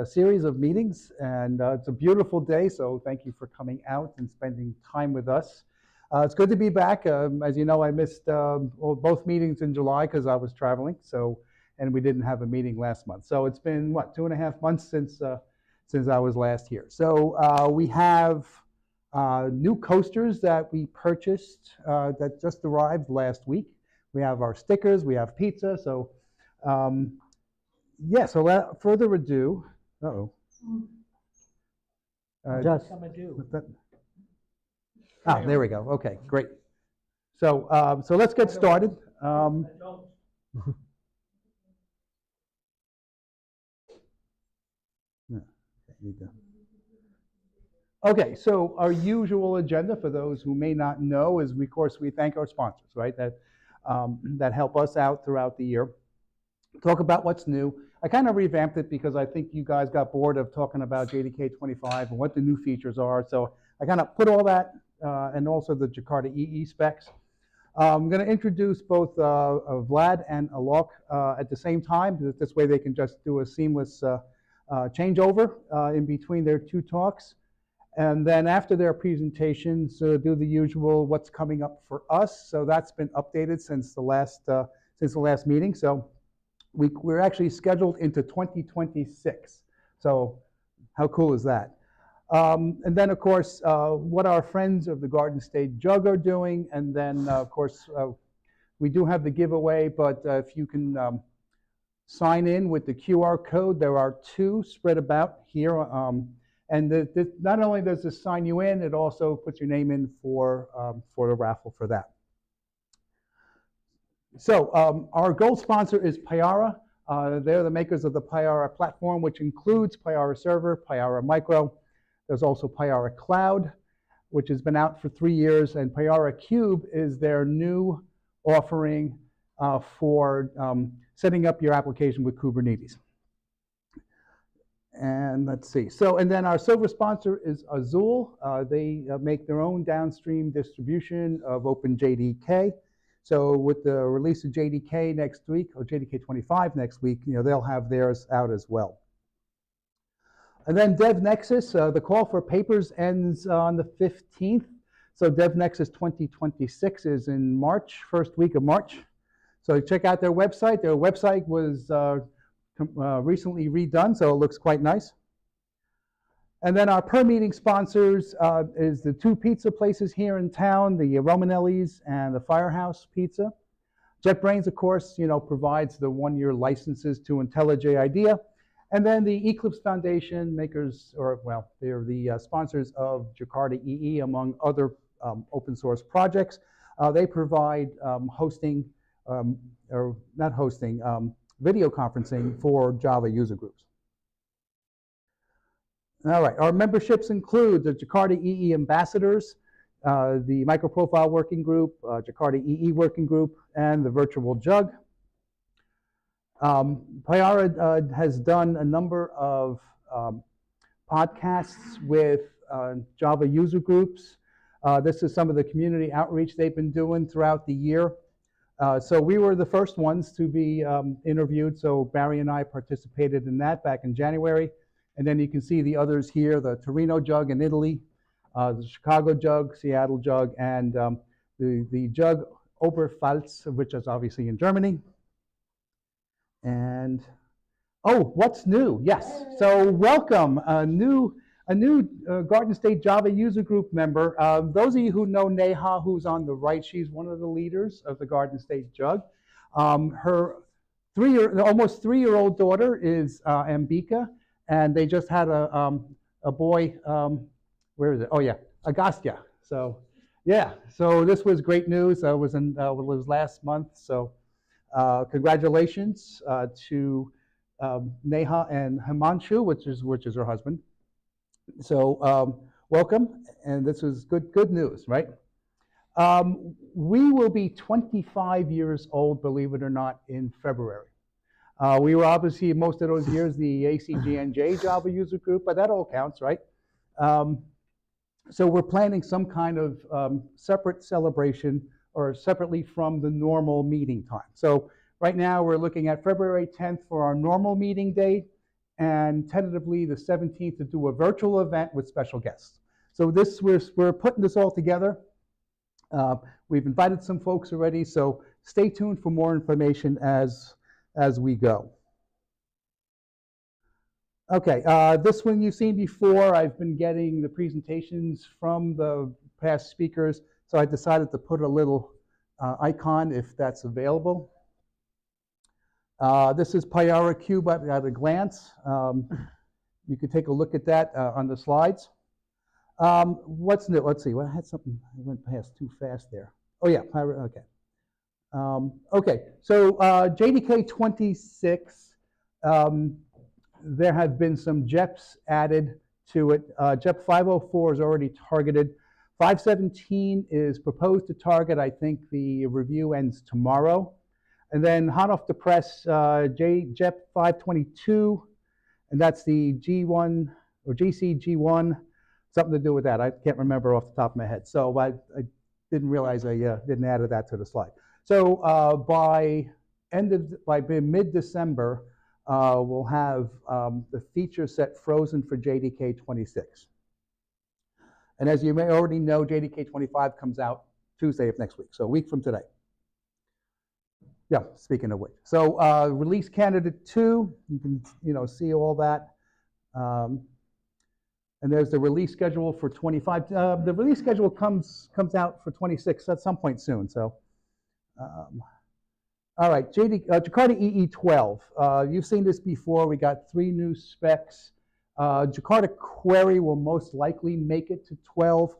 series of meetings, and it's a beautiful day, so thank you for coming out and spending time with us. It's good to be back. As you know, I missed both meetings in July because I was traveling, and we didn't have a meeting last month. So it's been, what, 2.5 months since I was last here. So we have new coasters that we purchased that just arrived last week. We have our stickers, we have pizza, so yeah, so without further ado, Just there we go. Okay, great. So so let's get started. Okay, so our usual agenda, for those who may not know, is of course we thank our sponsors, right? That help us out throughout the year. Talk about what's new. I kind of revamped it because I think you guys got bored of talking about JDK25 and what the new features are. So I kind of put all that and also the Jakarta EE specs. I'm going to introduce both Vlad and Alok at the same time. This way they can just do a seamless changeover in between their two talks. And then after their presentations, do the usual what's coming up for us. So that's been updated since the last meeting. So we're actually scheduled into 2026. So how cool is that? And then, of course, what our friends of the Garden State Jug are doing. And then, of course, we do have the giveaway. But if you can sign in with the QR code, there are 2 spread about here. And not only does this sign you in, it also puts your name in for the raffle for that. So our gold sponsor is Payara. They're the makers of the Payara platform, which includes Payara Server, Payara Micro. There's also Payara Cloud, which has been out for 3 years, and Payara Cube is their new offering for setting up your application with Kubernetes. And let's see. So, and then our silver sponsor is Azul. They make their own downstream distribution of OpenJDK. So with the release of JDK next week, or JDK25 next week, they'll have theirs out as well. And then DevNexus, the call for papers ends on the 15th. So DevNexus 2026 is in March, first week of March. So check out their website. Their website was recently redone, so it looks quite nice. And then our per meeting sponsors is the 2 pizza places here in town, the Romanelli's and the Firehouse Pizza. JetBrains, of course, provides the 1-year licenses to IntelliJ IDEA. And then the Eclipse Foundation makers, they're the sponsors of Jakarta EE, among other open source projects. They provide hosting, or not hosting, video conferencing for Java user groups. All right, our memberships include the Jakarta EE ambassadors, the Microprofile Working Group, Jakarta EE Working Group, and the Virtual Jug. Payara has done a number of podcasts with Java user groups. This is some of the community outreach they've been doing throughout the year. So we were the first ones to be interviewed. So Barry and I participated in that back in January. And then you can see the others here, the Torino Jug in Italy, the Chicago Jug, Seattle Jug, and the Jug Oberpfalz, which is obviously in Germany. And, oh, what's new? Yes, so welcome, a new Garden State Java user group member. Those of you who know Neha, who's on the right, she's one of the leaders of the Garden State Jug. Her almost 3-year-old daughter is Ambika, and they just had a boy, where is it? Oh yeah, Agastya. So yeah, so this was great news. It was last month. So congratulations to Neha and Himanshu, which is her husband. So welcome, and this is good news, right? We will be 25 years old, believe it or not, in February. We were obviously most of those years the ACGNJ Java user group, but that all counts, right? So we're planning some kind of separate celebration or separately from the normal meeting time. So right now we're looking at February 10th for our normal meeting date, and tentatively the 17th to do a virtual event with special guests. So this, we're putting this all together. We've invited some folks already, so stay tuned for more information as we go. Okay, this one you've seen before. I've been getting the presentations from the past speakers, so I decided to put a little icon if that's available. This is Payara Cube at a glance. You can take a look at that on the slides. What's new? Let's see. Well, I had something I went past too fast there. Oh yeah, okay. Okay, so JDK 26. There have been some JEPs added to it. JEP 504 is already targeted. 517 is proposed to target. I think the review ends tomorrow. And then hot off the press, JEP 522, and that's the G1 or GC-G1, something to do with that. I can't remember off the top of my head. So I didn't realize I didn't add that to the slide. So by mid-December, we'll have the feature set frozen for JDK 26. And as you may already know, JDK 25 comes out Tuesday of next week, so a week from today. Yeah, speaking of which. So release candidate 2, you can see all that. And there's the release schedule for 25. The release schedule comes out for 26 at some point soon. So, all right, Jakarta EE12. You've seen this before. We got 3 new specs. Jakarta Query will most likely make it to 12.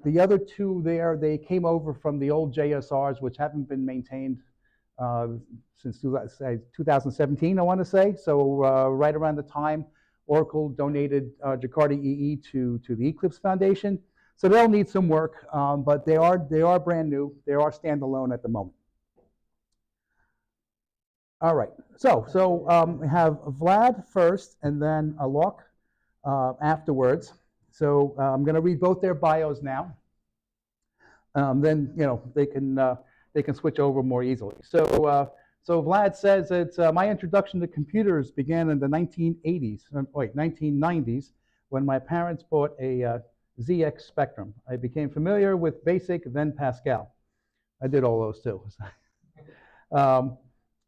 The other 2 there, they came over from the old JSRs, which haven't been maintained since 2017, I want to say. So right around the time Oracle donated Jakarta EE to the Eclipse Foundation. So they'll need some work, but they are brand new. They are standalone at the moment. All right, so we have Vlad first and then Alok afterwards. So I'm going to read both their bios now. Then they can switch over more easily. So Vlad says it's my introduction to computers began in the 1990s when my parents bought a ZX Spectrum. I became familiar with BASIC, then Pascal. I did all those too.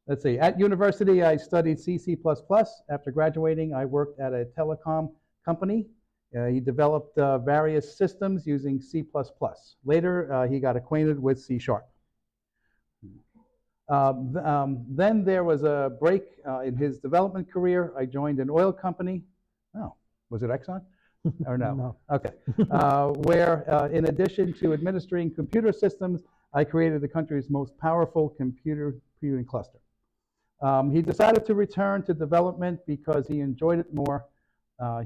Let's see. At university, I studied C, C++. After graduating, I worked at a telecom company. He developed various systems using C++. Later, he got acquainted with C#. Then there was a break in his development career. I joined an oil company. Oh, was it Exxon? Or no? No. Okay. Where, in addition to administering computer systems, I created the country's most powerful computing cluster. He decided to return to development because he enjoyed it more.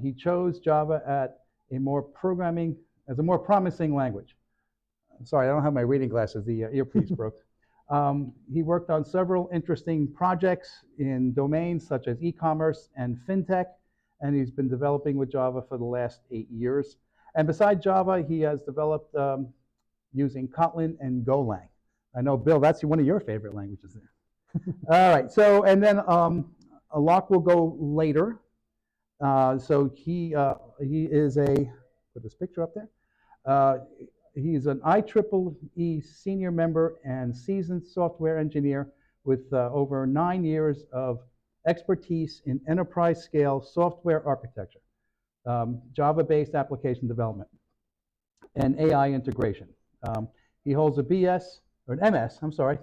He chose Java as a more promising language. I'm sorry, I don't have my reading glasses. The earpiece broke. He worked on several interesting projects in domains such as e-commerce and fintech, and he's been developing with Java for the last 8 years. And besides Java, he has developed using Kotlin and Golang. I know, Bill, that's one of your favorite languages there. All right, so, and then Alok will go later. So he is put this picture up there. He's an IEEE senior member and seasoned software engineer with over 9 years of expertise in enterprise-scale software architecture, Java-based application development, and AI integration. He holds a BS, or an MS, I'm sorry,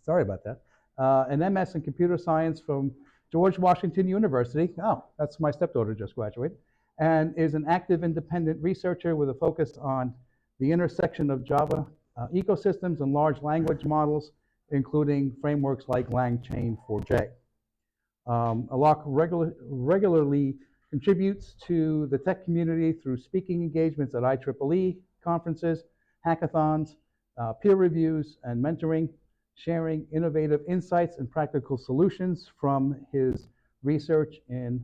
sorry about that, an MS in computer science from George Washington University. Oh, that's my stepdaughter just graduated, and is an active independent researcher with a focus on the intersection of Java ecosystems and large language models, including frameworks like LangChain4j. Alok regularly contributes to the tech community through speaking engagements at IEEE conferences, hackathons, peer reviews, and mentoring, sharing innovative insights and practical solutions from his research in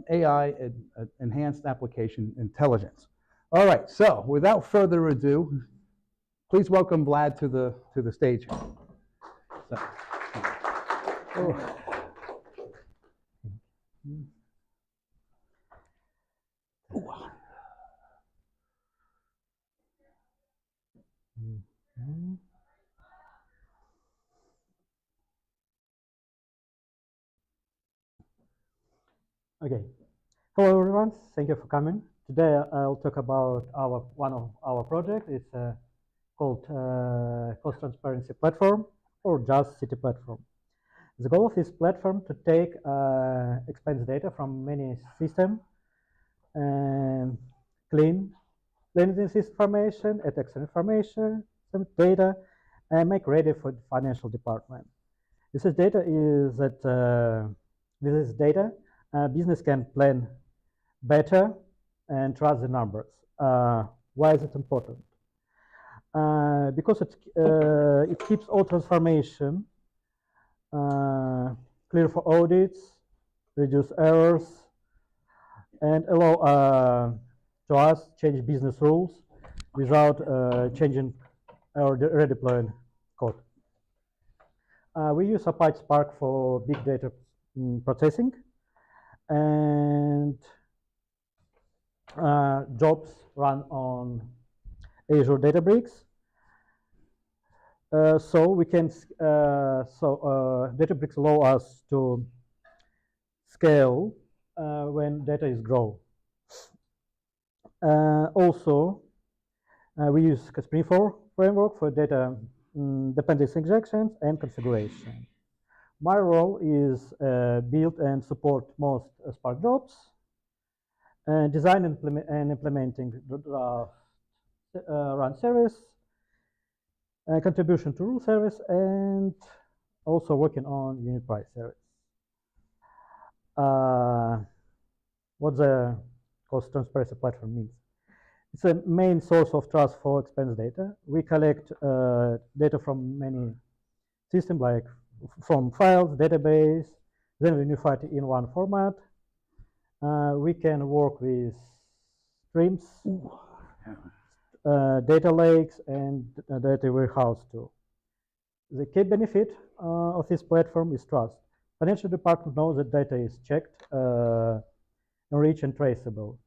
AI, enhanced application intelligence. All right, so without further ado, please welcome Vlad to the stage. Okay. Hello, everyone. Thank you for coming. Today, I'll talk about one of our projects. It's called Cost Transparency Platform, or just City Platform. The goal of this platform to take expense data from many systems and clean this information, add extra information, some data, and make ready for the financial department. This is data is that business can plan better and trust the numbers. Why is it important? Because it keeps all transformation clear for audits, reduce errors, and allow to us change business rules without changing or redeploying code. We use Apache Spark for big data processing, and jobs run on Azure Databricks. So we can Databricks allow us to scale when data is grow. Also, we use Spring4 framework for data dependency injections and configuration. My role is build and support most Spark jobs, design and implementing DraftRun Service, contribution to rule service, and also working on unit price service. What the cost transparency platform means? It's a main source of trust for expense data. We collect data from many systems, like from files, database, then we unify it in one format. We can work with streams, data lakes, and data warehouse too. The key benefit of this platform is trust. Financial department knows that data is checked, enriched, and traceable.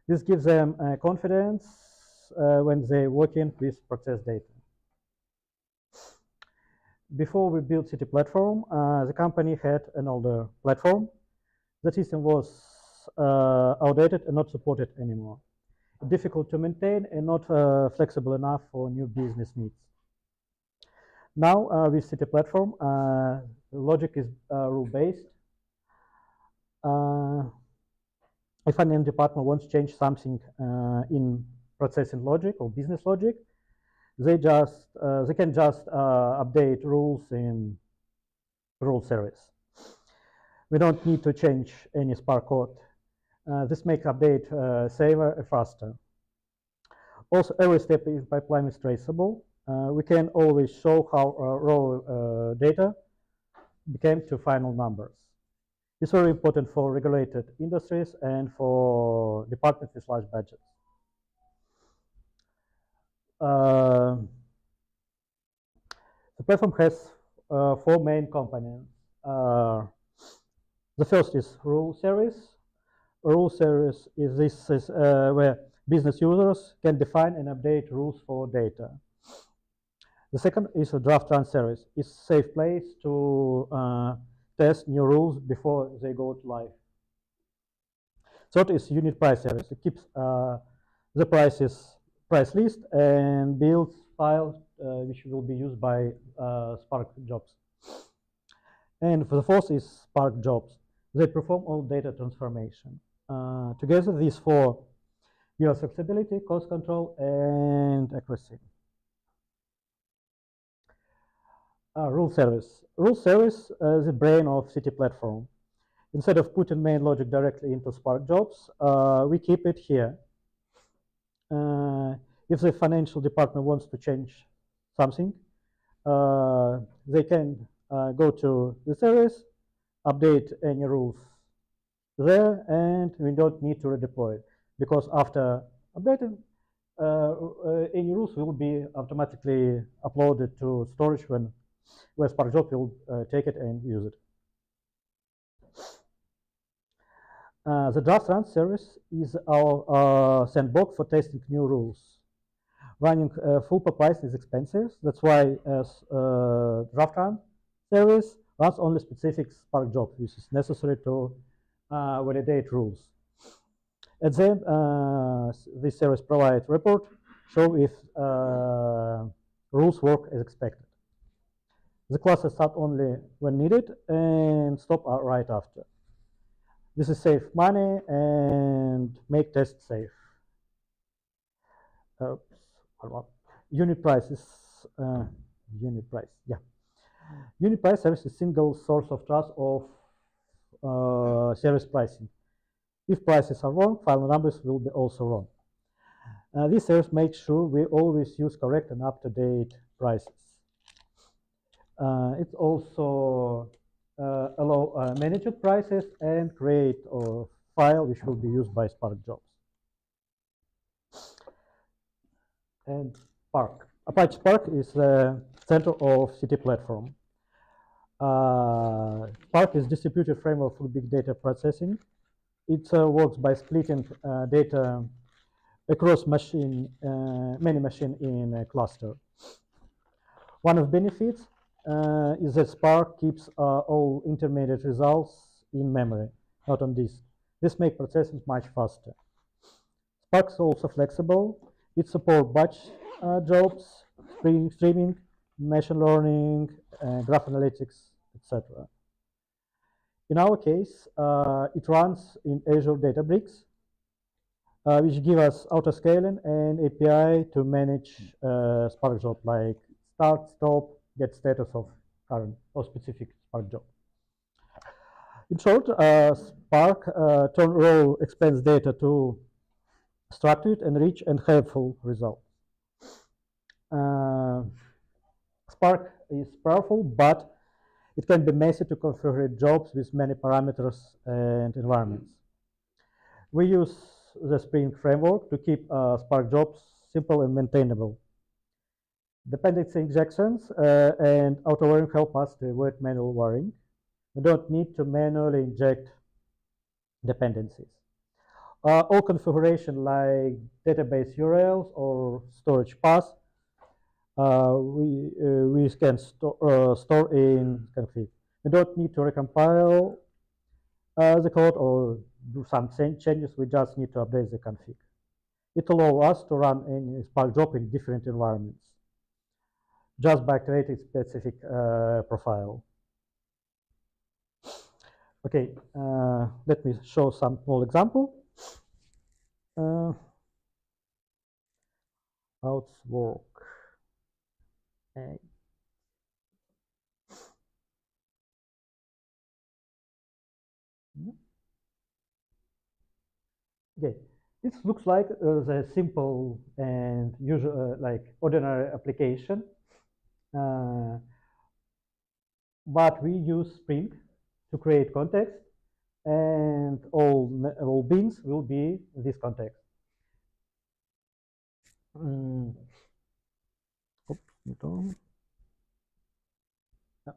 This gives them confidence when they're working with processed data. Before we built City Platform, the company had an older platform. The system was outdated and not supported anymore. Difficult to maintain and not flexible enough for new business needs. Now with City Platform, logic is rule-based. If an department wants to change something in processing logic or business logic, they can just update rules in rule service. We don't need to change any Spark code. This makes update safer and faster. Also, every step in pipeline is traceable. We can always show how raw data became to final numbers. It's very important for regulated industries and for departments with large budgets. The platform has 4 main components. The first is rule service. Rule service is where business users can define and update rules for data. The second is a DraftRun Service. It's a safe place to test new rules before they go to live. Third is unit price service. It keeps the price list and builds files which will be used by Spark jobs. And for the fourth is Spark jobs. They perform all data transformation. Together, these 4 give us flexibility, cost control, and accuracy. Rule service. Rule service is the brain of City Platform. Instead of putting main logic directly into Spark jobs, we keep it here. If the financial department wants to change something, they can go to the service, update any rules there, and we don't need to redeploy it, because after updating, any rules will be automatically uploaded to storage where Spark job will take it and use it. The DraftRun service is our sandbox for testing new rules. Running full pipelines is expensive. That's why DraftRun service runs only specific Spark jobs, which is necessary to validate rules. And then this service provides report, show if rules work as expected. The classes start only when needed and stop right after. This is save money and make tests safe. Unit price is unit price. Yeah, unit price service is single source of trust of service pricing. If prices are wrong, file numbers will be also wrong. This service makes sure we always use correct and up-to-date prices. It also allow managed prices and create a file which will be used by Spark jobs. And Spark. Apache Spark is the center of City platform. Spark is distributed framework for big data processing. It works by splitting data across many machines in a cluster. One of the benefits is that Spark keeps all intermediate results in memory, not on disk. This makes processing much faster. Spark is also flexible. It supports batch jobs, streaming, machine learning, graph analytics, etc. In our case, it runs in Azure Databricks, which give us auto-scaling and API to manage Spark job like start, stop, get status of current or specific Spark job. In short, Spark turn raw expense data to structured, enriched, and helpful results. Spark is powerful, but it can be messy to configure jobs with many parameters and environments. We use the Spring framework to keep Spark jobs simple and maintainable. Dependency injections and auto-warring help us to avoid manual warring. We don't need to manually inject dependencies. All configuration like database URLs or storage paths, we can store in config. We don't need to recompile the code or do some changes. We just need to update the config. It allows us to run any Spark job in different environments just by creating specific profile. Okay, let me show some small example. How it's work. Okay, this looks like the simple and usual, like ordinary application, but we use Spring to create context, and all beans will be this context. Oops, don't. There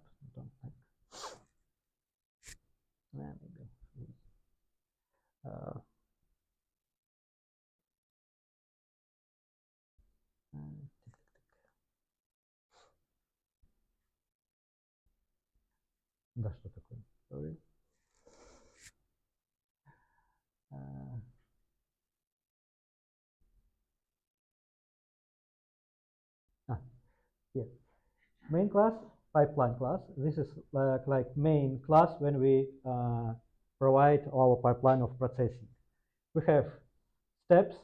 we go. Да, что такое? Sorry. Here. Main class, pipeline class. This is like main class when we provide our pipeline of processing. We have steps.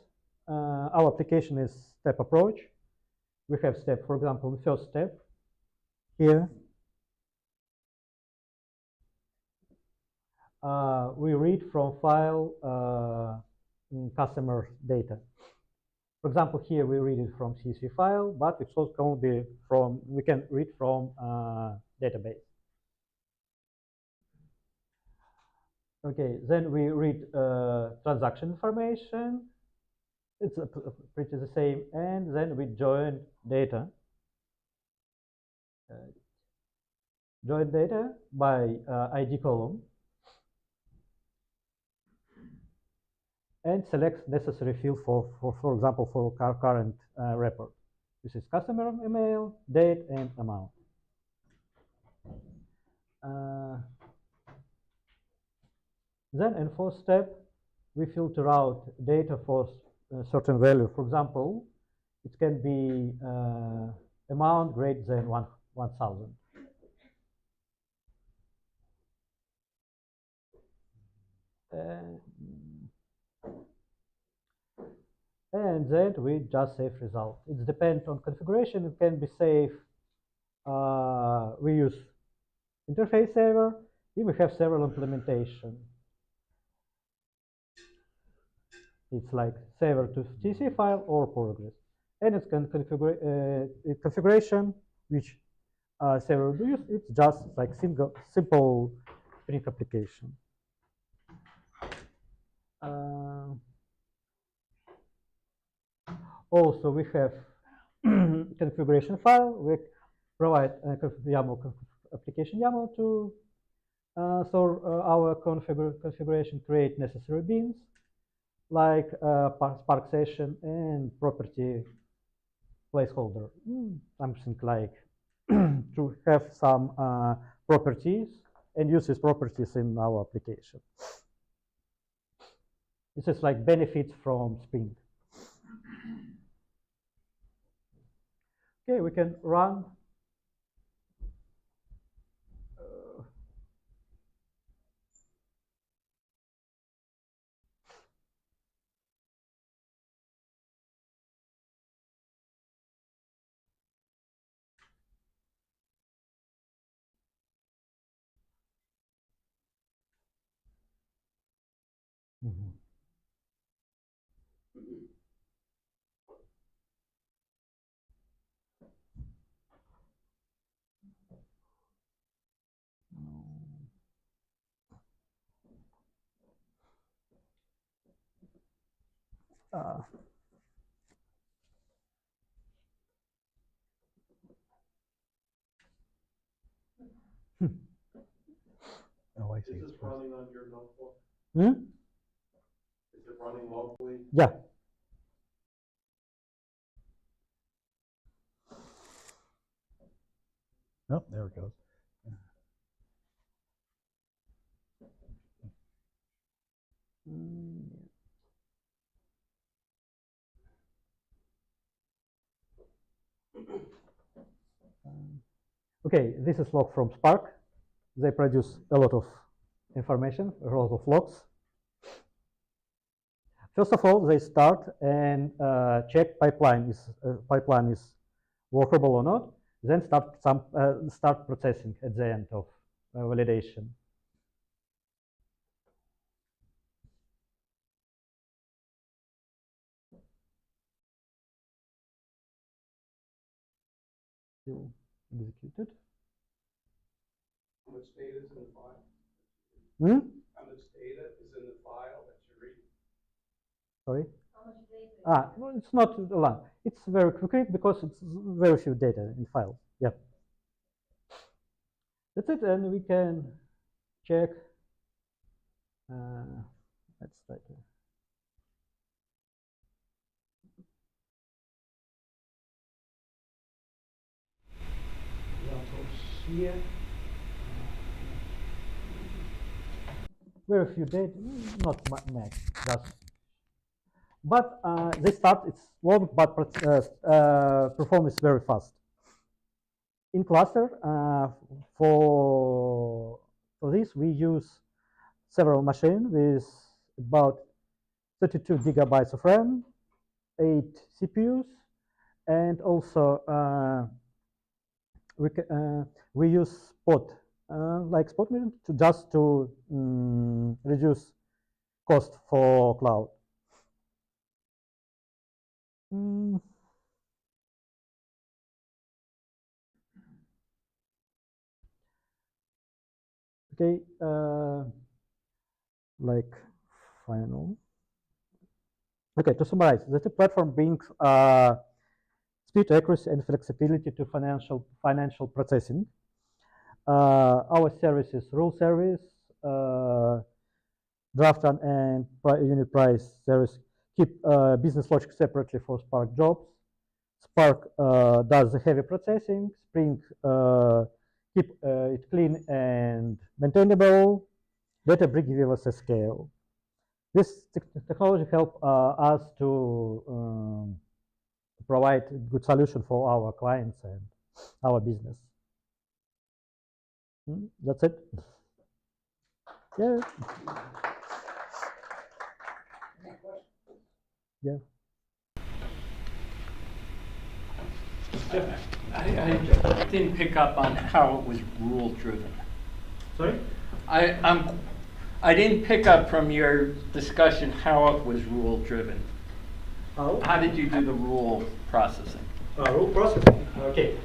Our application is step approach. We have step, for example, the first step here. We read from file customer data. For example, here we read it from CSV file, but it's also can be from, we can read from database. Okay, then we read transaction information. It's pretty the same, and then we join data. Join data by ID column. And select necessary field for example, for current report. This is customer email, date, and amount. Then in fourth step, we filter out data for a certain value. For example, it can be amount greater than 1,000. And then we just save result. It depends on configuration. It can be saved. We use interface saver. Here we have several implementation. It's like saver to TC file or progress. And it's configuration which saver do use. It's just like simple Spring application. Also, we have configuration file. We provide a application YAML to store our configuration, create necessary beans like Spark session and property placeholder. Something like to have some properties and use these properties in our application. This is like benefits from Spring. Okay, we can run. Oh, I see. Is this running on your notebook? Is it running locally? Yeah. Oh, there it goes. Okay, this is log from Spark. They produce a lot of information, a lot of logs. First of all, they start and check pipeline is workable or not. Then start processing at the end of validation. Still executed. How much data is in the file? How much data is in the file that you're reading? Sorry? No, it's not a lot. It's very quick because it's very few data in files. Yeah. That's it, and we can check. Let's try to. Here. Very few data, not much, just. But they start, it's long, but performance very fast. In cluster, for this, we use several machines with about 32 gigabytes of RAM, 8 CPUs, and also we use Spot, like Spot to just to reduce cost for cloud. Okay, like final. Okay, to summarize, the platform brings speed, accuracy, and flexibility to financial processing. Our services, rule service, DraftRun and unit price service keep business logic separately for Spark jobs. Spark does the heavy processing. Spring keep it clean and maintainable. Databricks gives us a scale. This technology helps us to provide a good solution for our clients and our business. That's it. Yeah. Yeah. I didn't pick up on how it was rule driven. Sorry? I didn't pick up from your discussion how it was rule driven. How? How did you do the rule processing? Rule processing. Okay.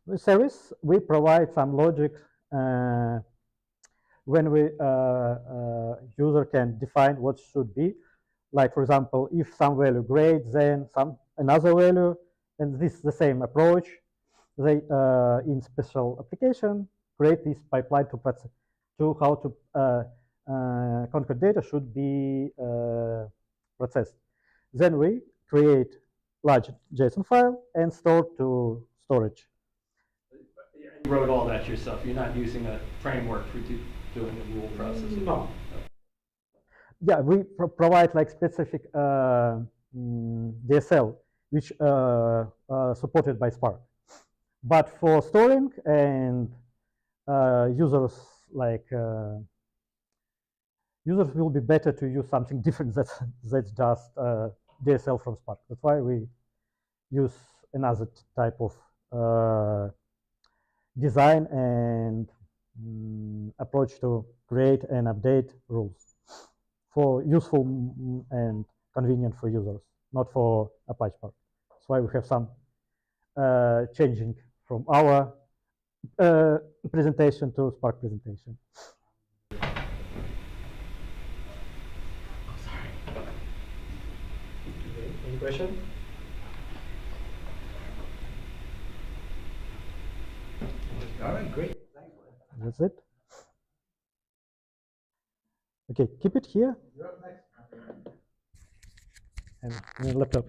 With service, we provide some logic when we user can define what should be. Like for example, if some value great, then another value, and this is the same approach. They in special application create this pipeline to how to conquer data should be processed. Then we create large JSON file and store to storage. You wrote all that yourself. You're not using a framework for doing the rule processing. No. Yeah, we provide like specific DSL, which supported by Spark. But for storing and users users will be better to use something different that's just DSL from Spark. That's why we use another type of design and approach to create and update rules for useful and convenient for users, not for Apache Spark. That's why we have some changing from our presentation to Spark presentation. Any question? All right, great. That's it. Okay, keep it here. You're up next. And your laptop.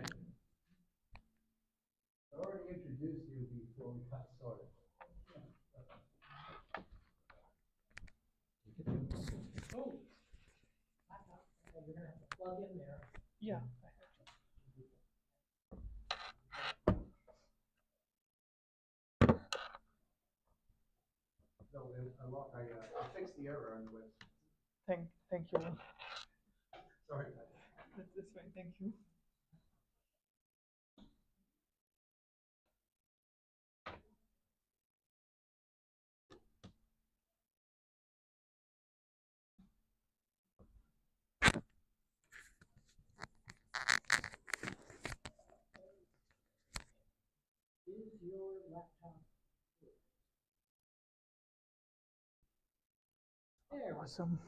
I already introduced you before we got started. Oh. You're gonna have to plug in there. Yeah. No, I fixed the error on the web. Thank you. Sorry. That's fine. Thank you. Is your laptop good? There. Awesome.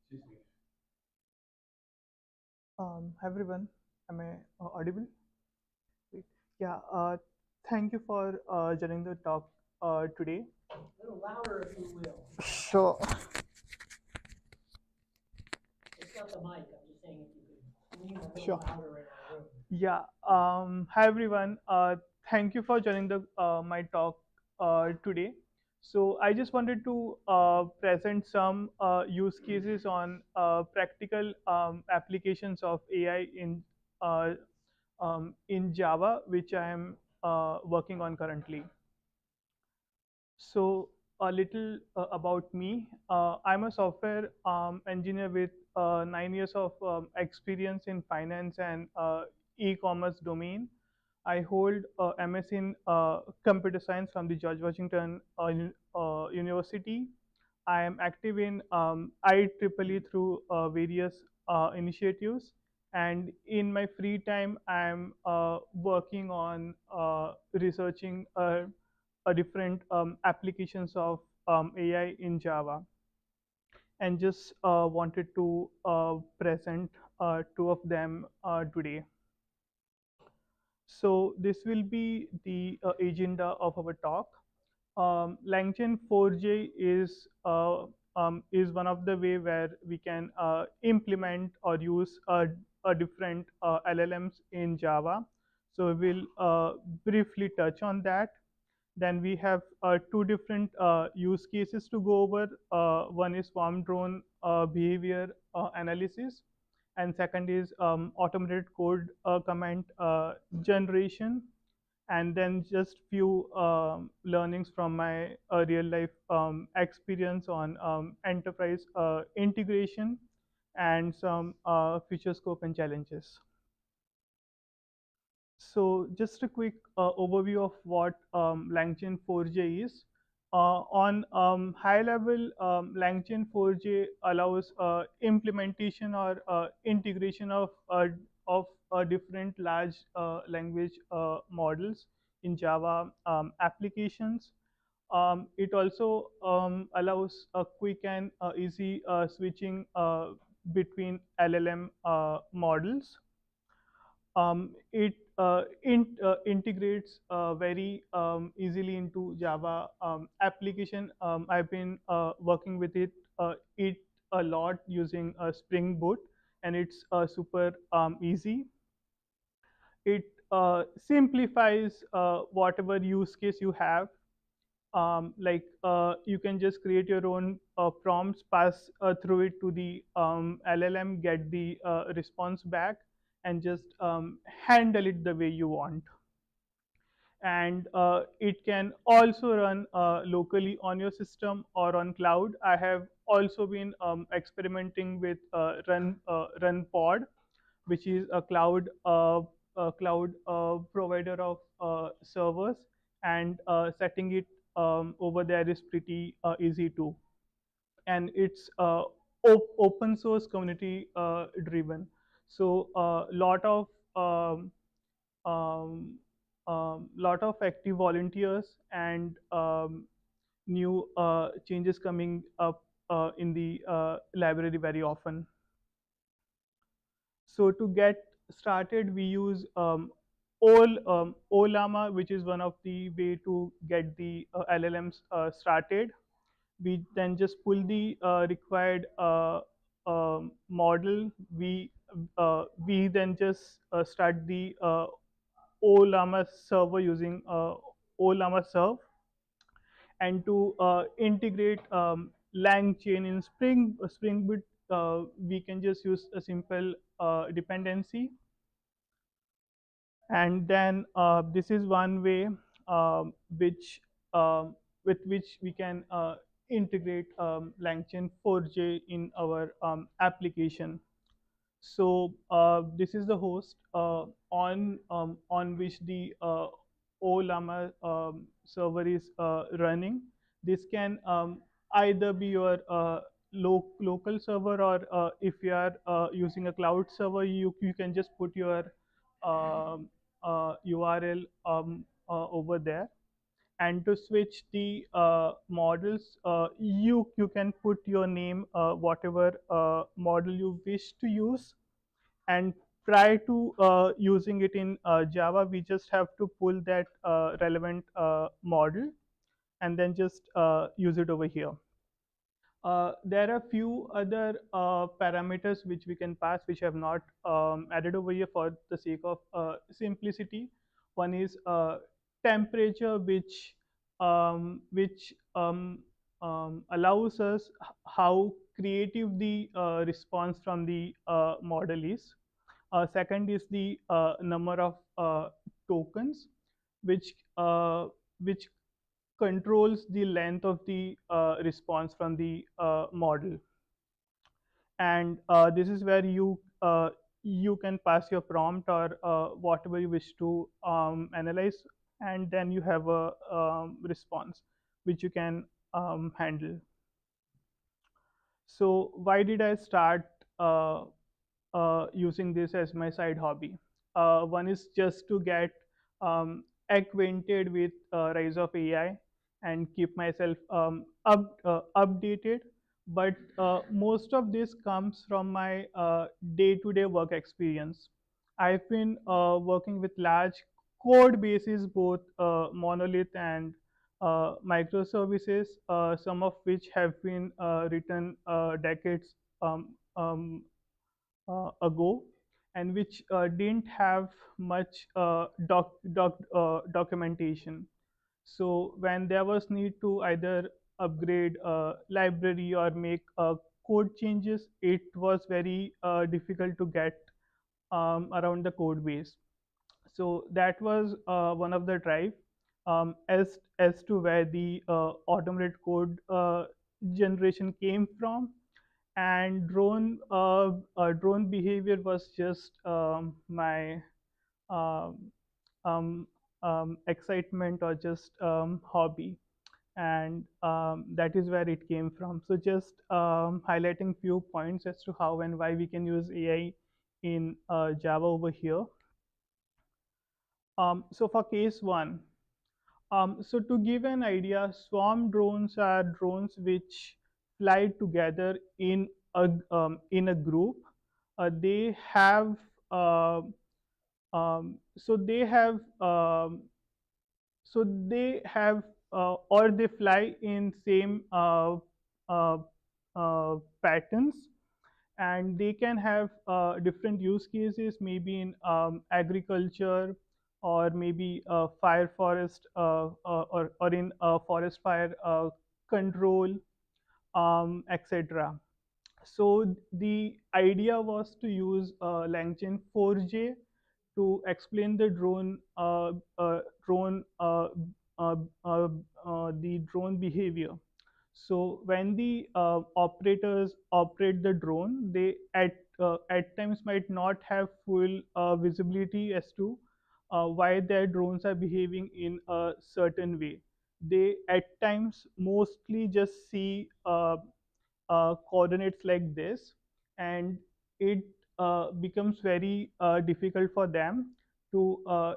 Excuse me. Hi everyone, am I audible? Great. Yeah, thank you for joining the talk today. A little louder if you will. Sure. It's not the mic, I'm just saying if you could lean a little louder in our room. Yeah, hi everyone, thank you for joining the my talk today. So I just wanted to present some use cases on practical applications of AI in Java, which I am working on currently. So a little about me. I'm a software engineer with 9 years of experience in finance and e-commerce domain. I hold a MS in computer science from the George Washington University. I am active in IEEE through various initiatives. And in my free time, I'm working on researching different applications of AI in Java. And just wanted to present two of them today. So this will be the agenda of our talk. LangChain4j is one of the way where we can implement or use a different LLMs in Java. So we will briefly touch on that. Then we have two different use cases to go over. One is swarm drone behavior analysis, and second is automated code command generation, and then just few learnings from my real life experience on enterprise integration and some feature scope and challenges. So just a quick overview of what LangChain4j is. On high level, LangChain4j allows implementation or integration of different large language models in Java applications. It also allows a quick and easy switching between LLM models. It integrates very easily into Java application. I've been working with it a lot using Spring Boot, and it's super easy. It simplifies whatever use case you have. You can just create your own prompts, pass through it to the LLM, get the response back, and just handle it the way you want. And it can also run locally on your system or on cloud. I have also been experimenting with run pod, which is a cloud provider of servers, and setting it over there is pretty easy too. And it's open source community driven. So um, lot of active volunteers and new changes coming up in the library very often. So to get started, we use OLAMA, which is one of the way to get the LLMs started. We then just pull the required model. We then just start the OLAMA server using OLAMA serve, and to integrate LangChain in Spring Boot, we can just use a simple dependency. And then this is one way which with which we can integrate LangChain4j in our application. So this is the host on which the OLAMA server is running. This can either be your local server, or if you are using a cloud server, you can just put your URL over there. And to switch the models, you can put your name, whatever model you wish to use. And prior to using it in Java, we just have to pull that relevant model and then just use it over here. There are few other parameters which we can pass, which have not added over here for the sake of simplicity. One is temperature, which allows us how creative the response from the model is. Second is the number of tokens, which which controls the length of the response from the model. And this is where you can pass your prompt or whatever you wish to analyze, and then you have a response which you can handle. So why did I start using this as my side hobby? One is just to get acquainted with rise of AI and keep myself updated. But most of this comes from my day-to-day work experience. I've been working with large code bases, both monolith and microservices, some of which have been written decades ago, and which didn't have much documentation. So when there was need to either upgrade a library or make code changes, it was very difficult to get around the code base. So that was one of the drive, as to where the automated code generation came from. And drone behavior was just my um, um, excitement, or just hobby, and that is where it came from. So just highlighting few points as to how and why we can use AI in Java over here. So for case one, so to give an idea, swarm drones are drones which fly together in a group. They have uh, so they have or they fly in same uh, patterns, and they can have different use cases, maybe in agriculture, or maybe fire forest, or in forest fire control, etc. So the idea was to use LangChain4j to explain the drone the drone behavior. So when the operators operate the drone, they at times might not have full visibility as to why their drones are behaving in a certain way. They at times mostly just see coordinates like this, and it becomes very difficult for them to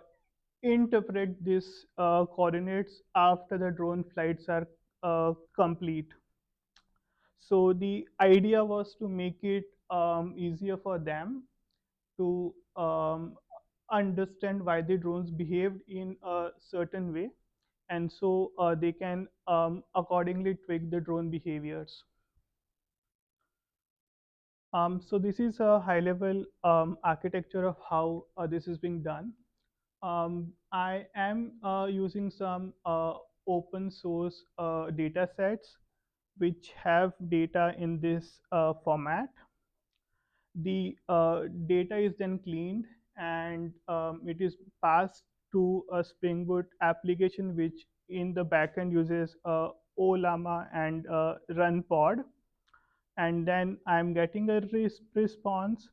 interpret these coordinates after the drone flights are complete. So the idea was to make it easier for them to understand why the drones behaved in a certain way, and so they can accordingly tweak the drone behaviors. So this is a high-level architecture of how this is being done. I am using some open source data sets which have data in this format. The data is then cleaned, and it is passed to a Spring Boot application, which in the backend uses OLlama and run pod. And then I'm getting a response,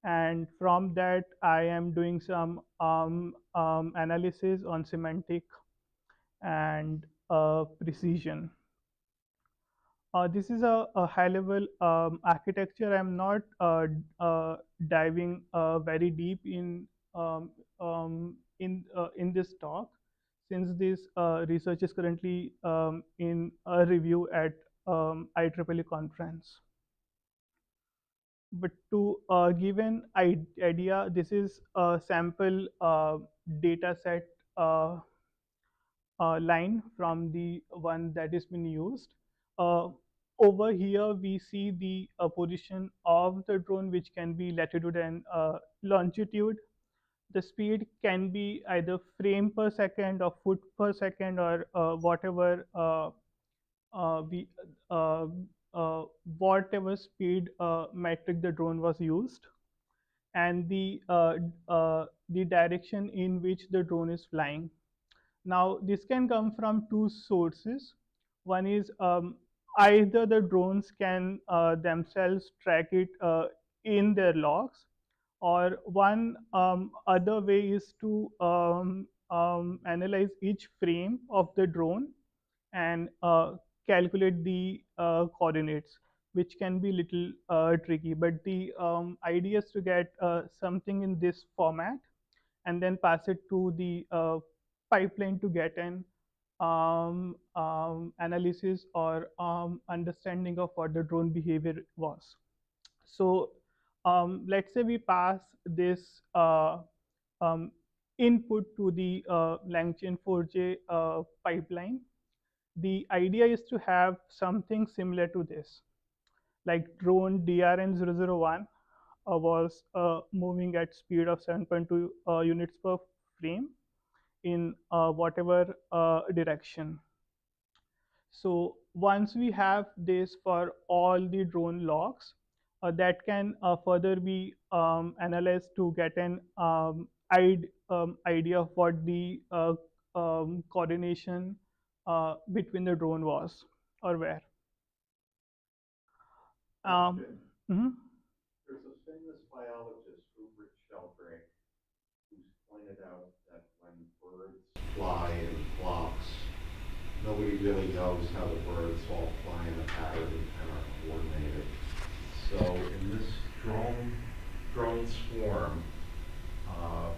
and from that I am doing some analysis on semantic and precision. This is a high-level architecture. I'm not diving very deep in this talk, since this research is currently in a review at IEEE conference. But to give an idea, this is a sample data set line from the one that is being used. Uh, Over here, we see the position of the drone, which can be latitude and longitude. The speed can be either frame per second or foot per second, or whatever we uh, whatever speed metric the drone was used, and the direction in which the drone is flying. Now, this can come from two sources. One is either the drones can themselves track it in their logs, or one other way is to analyze each frame of the drone and calculate the coordinates, which can be little tricky. But the idea is to get something in this format and then pass it to the pipeline to get an analysis or understanding of what the drone behavior was. So let's say we pass this um, input to the LangChain4j pipeline. The idea is to have something similar to this, like drone DRN001 was moving at speed of 7.2 units per frame, in whatever direction. So once we have this for all the drone logs, that can further be analyzed to get an idea of what the coordination between the drone was or where. Mhm. There's a famous biologist, Sheldrake, who's pointed out that when birds fly in flocks, nobody really knows how the birds all fly in a pattern and are coordinated. So in this drone swarm, uh,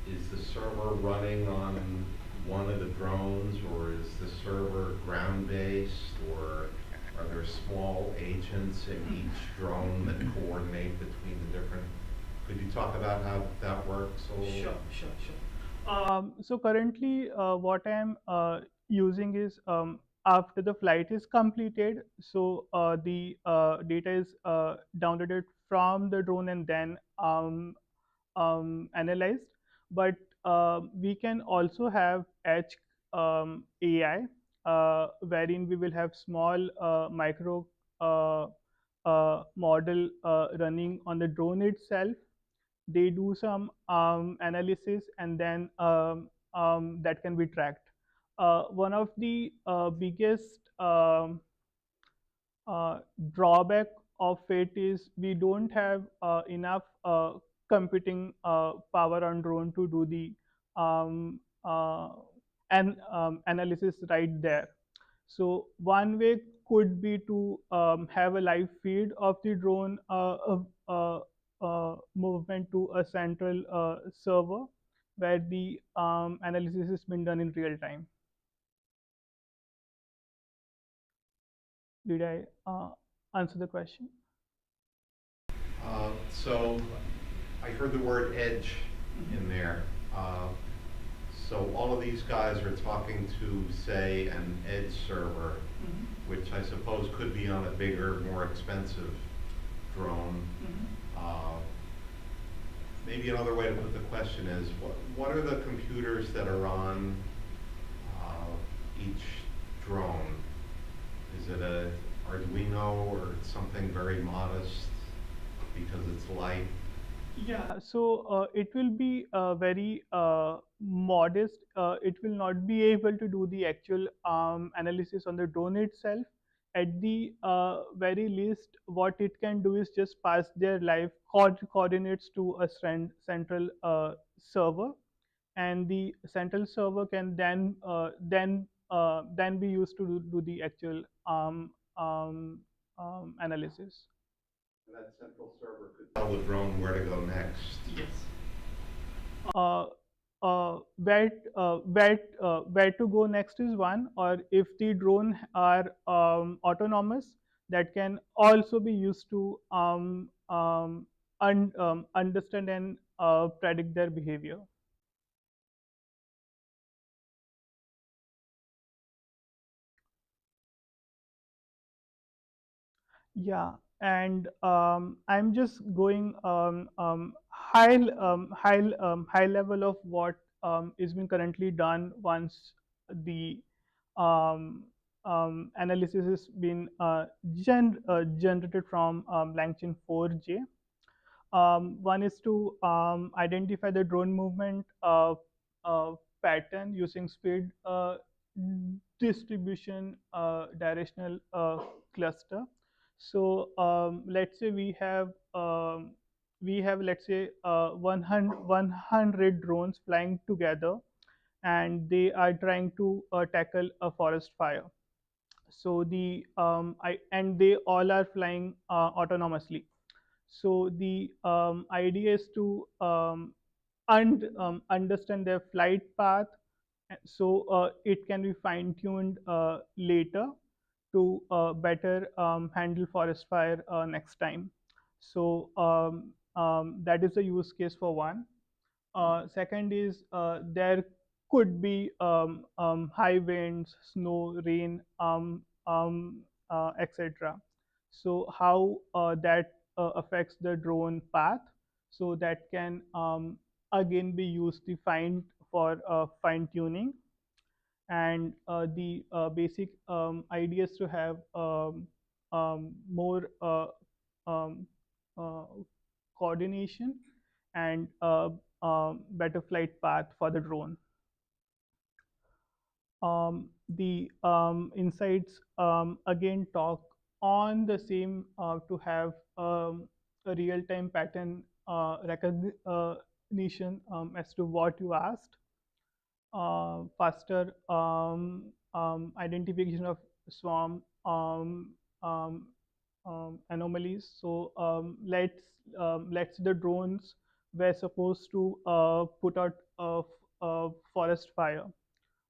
is the server running on one of the drones, or is the server ground-based, or are there small agents in each drone that coordinate between the different? Could you talk about how that works a little? Sure. So currently, what I'm using is after the flight is completed, so the data is downloaded from the drone and then analyzed. But we can also have edge AI, wherein we will have small micro uh, model running on the drone itself. They do some analysis and then that can be tracked. One of the biggest drawback of it is we don't have enough computing power on drone to do the um, uh, analysis right there. So one way could be to have a live feed of the drone movement to a central server where the analysis has been done in real time. Did I answer the question? So I heard the word edge in there. So all of these guys are talking to, say, an edge server, which I suppose could be on a bigger, more expensive drone. Maybe another way to put the question is, what are the computers that are on each drone? Is it a Arduino or something very modest because it's light? Yeah, so it will be very modest. It will not be able to do the actual analysis on the drone itself. At the very least, what it can do is just pass their live coordinates to a central server, and the central server can then be used to do the actual analysis. And that central server could tell the drone where to go next. Yes. uh, where to go next is one, or if the drone are autonomous, that can also be used to understand and predict their behavior. Yeah, and I'm just going high level of what is being currently done once the analysis has been generated from LangChain4j. One is to identify the drone movement pattern using speed distribution directional cluster. So let's say we have let's say 100 drones flying together, and they are trying to tackle a forest fire. So and they all are flying autonomously. So the idea is to understand their flight path, so it can be fine-tuned later to better handle forest fire next time. So that is the use case for one. Second is there could be high winds, snow, rain, etc. So how that affects the drone path? So that can again be used to for fine tuning. And the basic idea is to have more um, uh, coordination and better flight path for the drone. The insights again talk on the same to have a real-time pattern recognition as to what you asked, faster identification of swarm anomalies. So let's the drones were supposed to put out a forest fire,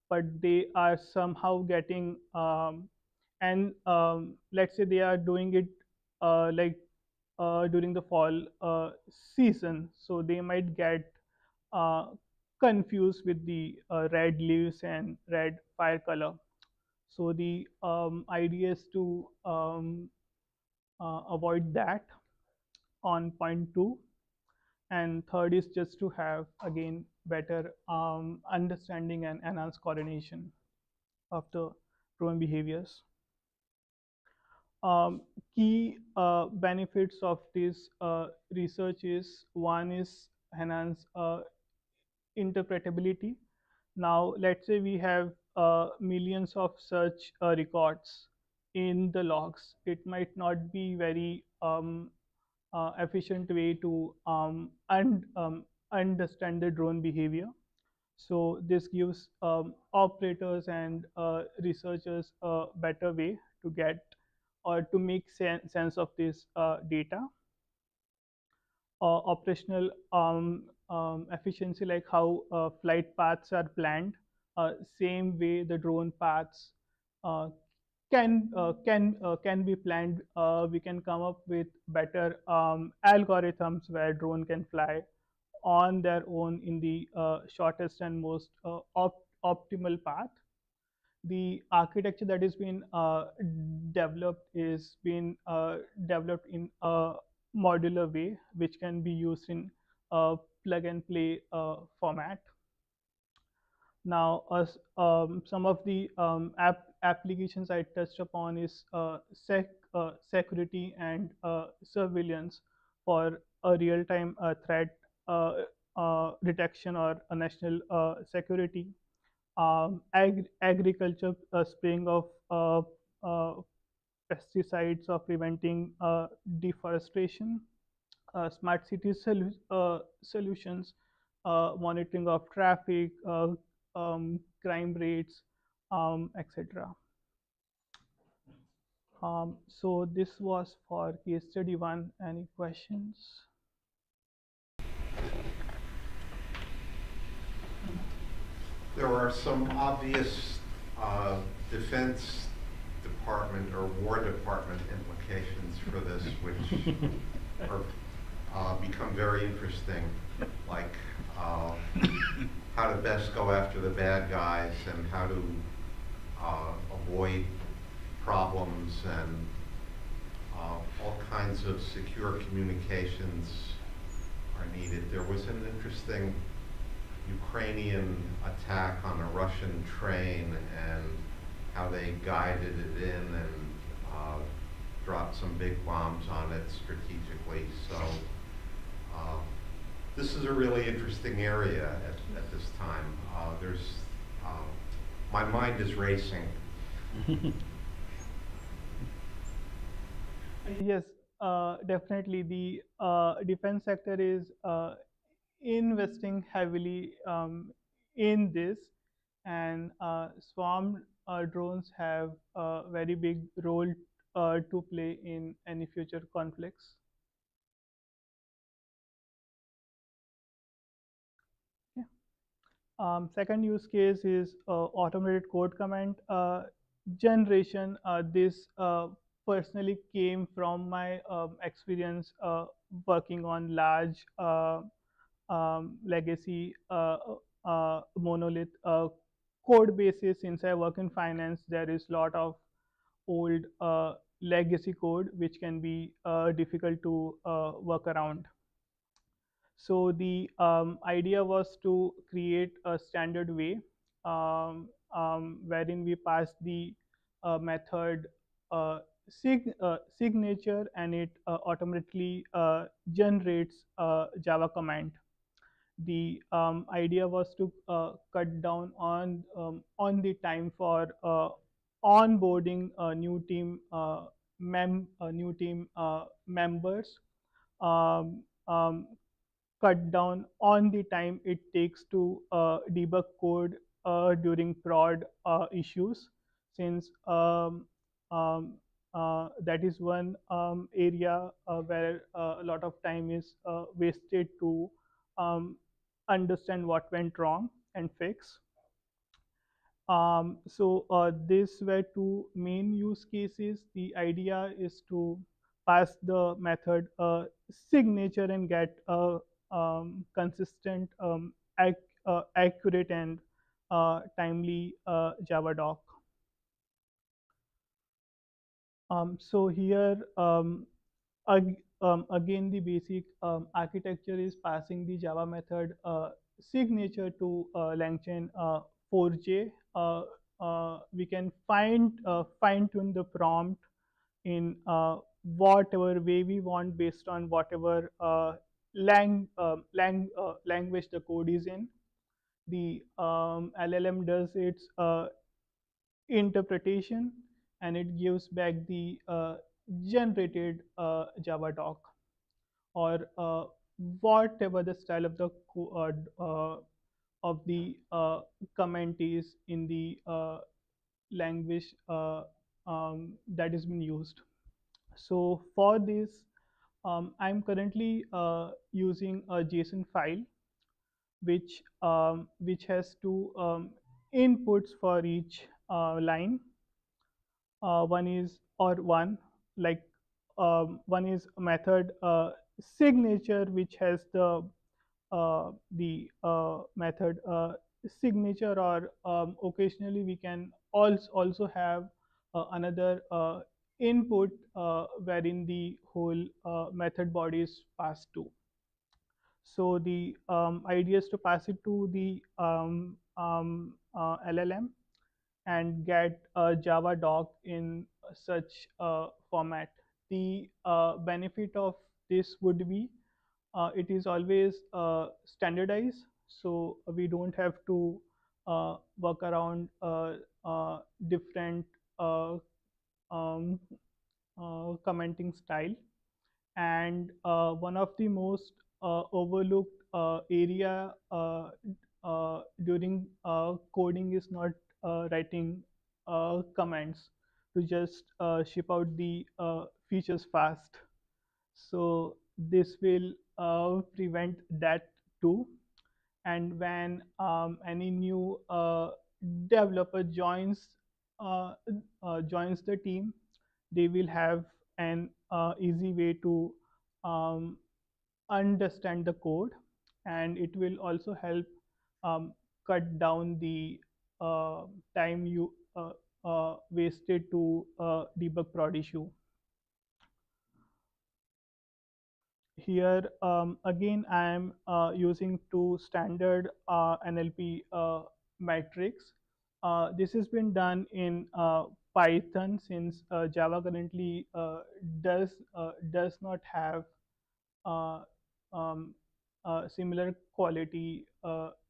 but they are somehow getting and let's say they are doing it like during the fall season, so they might get uh, confused with the red leaves and red fire color. So the idea is to avoid that on point 2. And third is just to have again better understanding and enhanced coordination of the drone behaviors. Key benefits of this research is, one is enhance interpretability. Now, let's say we have millions of such records in the logs. It might not be very efficient way to understand the drone behavior. So this gives operators and researchers a better way to get or to make sense of this data. Operational efficiency, like how flight paths are planned, same way the drone paths uh, can be planned. We can come up with better algorithms where drone can fly on their own in the shortest and most optimal path. The architecture that is being developed is being developed in a modular way, which can be used in a plug and play format. Now, some of the applications I touched upon is security and surveillance for a real-time threat detection or a national security. Agriculture spraying of pesticides or preventing deforestation. Smart city solutions, monitoring of traffic, crime rates, etc. So this was for case study 1. Any questions? There are some obvious Defense Department or War Department implications for this, which are become very interesting, like how to best go after the bad guys and how to avoid problems, and all kinds of secure communications are needed. There was an interesting Ukrainian attack on a Russian train and how they guided it in and dropped some big bombs on it strategically. So this is a really interesting area at this time. My mind is racing. Yes, definitely. The defense sector is investing heavily in this, and swarm drones have a very big role to play in any future conflicts. Yeah. Second use case is automated code comment generation. This personally came from my experience working on large legacy monolith code bases. Since I work in finance, there is a lot of old legacy code which can be difficult to work around. So the idea was to create a standard way wherein we pass the method signature, and it automatically generates a Java command. The idea was to cut down on the time for onboarding new team members, um, um, cut down on the time it takes to debug code during prod issues, since that is one area where a lot of time is wasted to um, understand what went wrong and fix. These were two main use cases. The idea is to pass the method signature and get a consistent, accurate, and timely Java doc. So here, again, the basic architecture is passing the Java method signature to LangChain4j. We can fine tune the prompt in whatever way we want, based on whatever language the code is in. The LLM does its interpretation, and it gives back the generated Java doc, or whatever the style of the comment is in the language that is being used. So for this, I'm currently using a JSON file, which has two inputs for each line. One is, or one, like one is a method signature, which has the method signature, or occasionally we can also have another input wherein the whole method body is passed to. So the idea is to pass it to the LLM and get a Java doc in such format. The benefit of this would be it is always standardized, so we don't have to work around different uh, um, commenting style. And one of the most overlooked area during coding is not writing commands to just ship out the features fast. So this will prevent that too. And when any new developer joins the team, they will have an easy way to um, understand the code, and it will also help um, cut down the time you wasted to debug prod issue. Here again, I am using two standard NLP metrics. This has been done in Python, since Java currently does not have uh, um, similar quality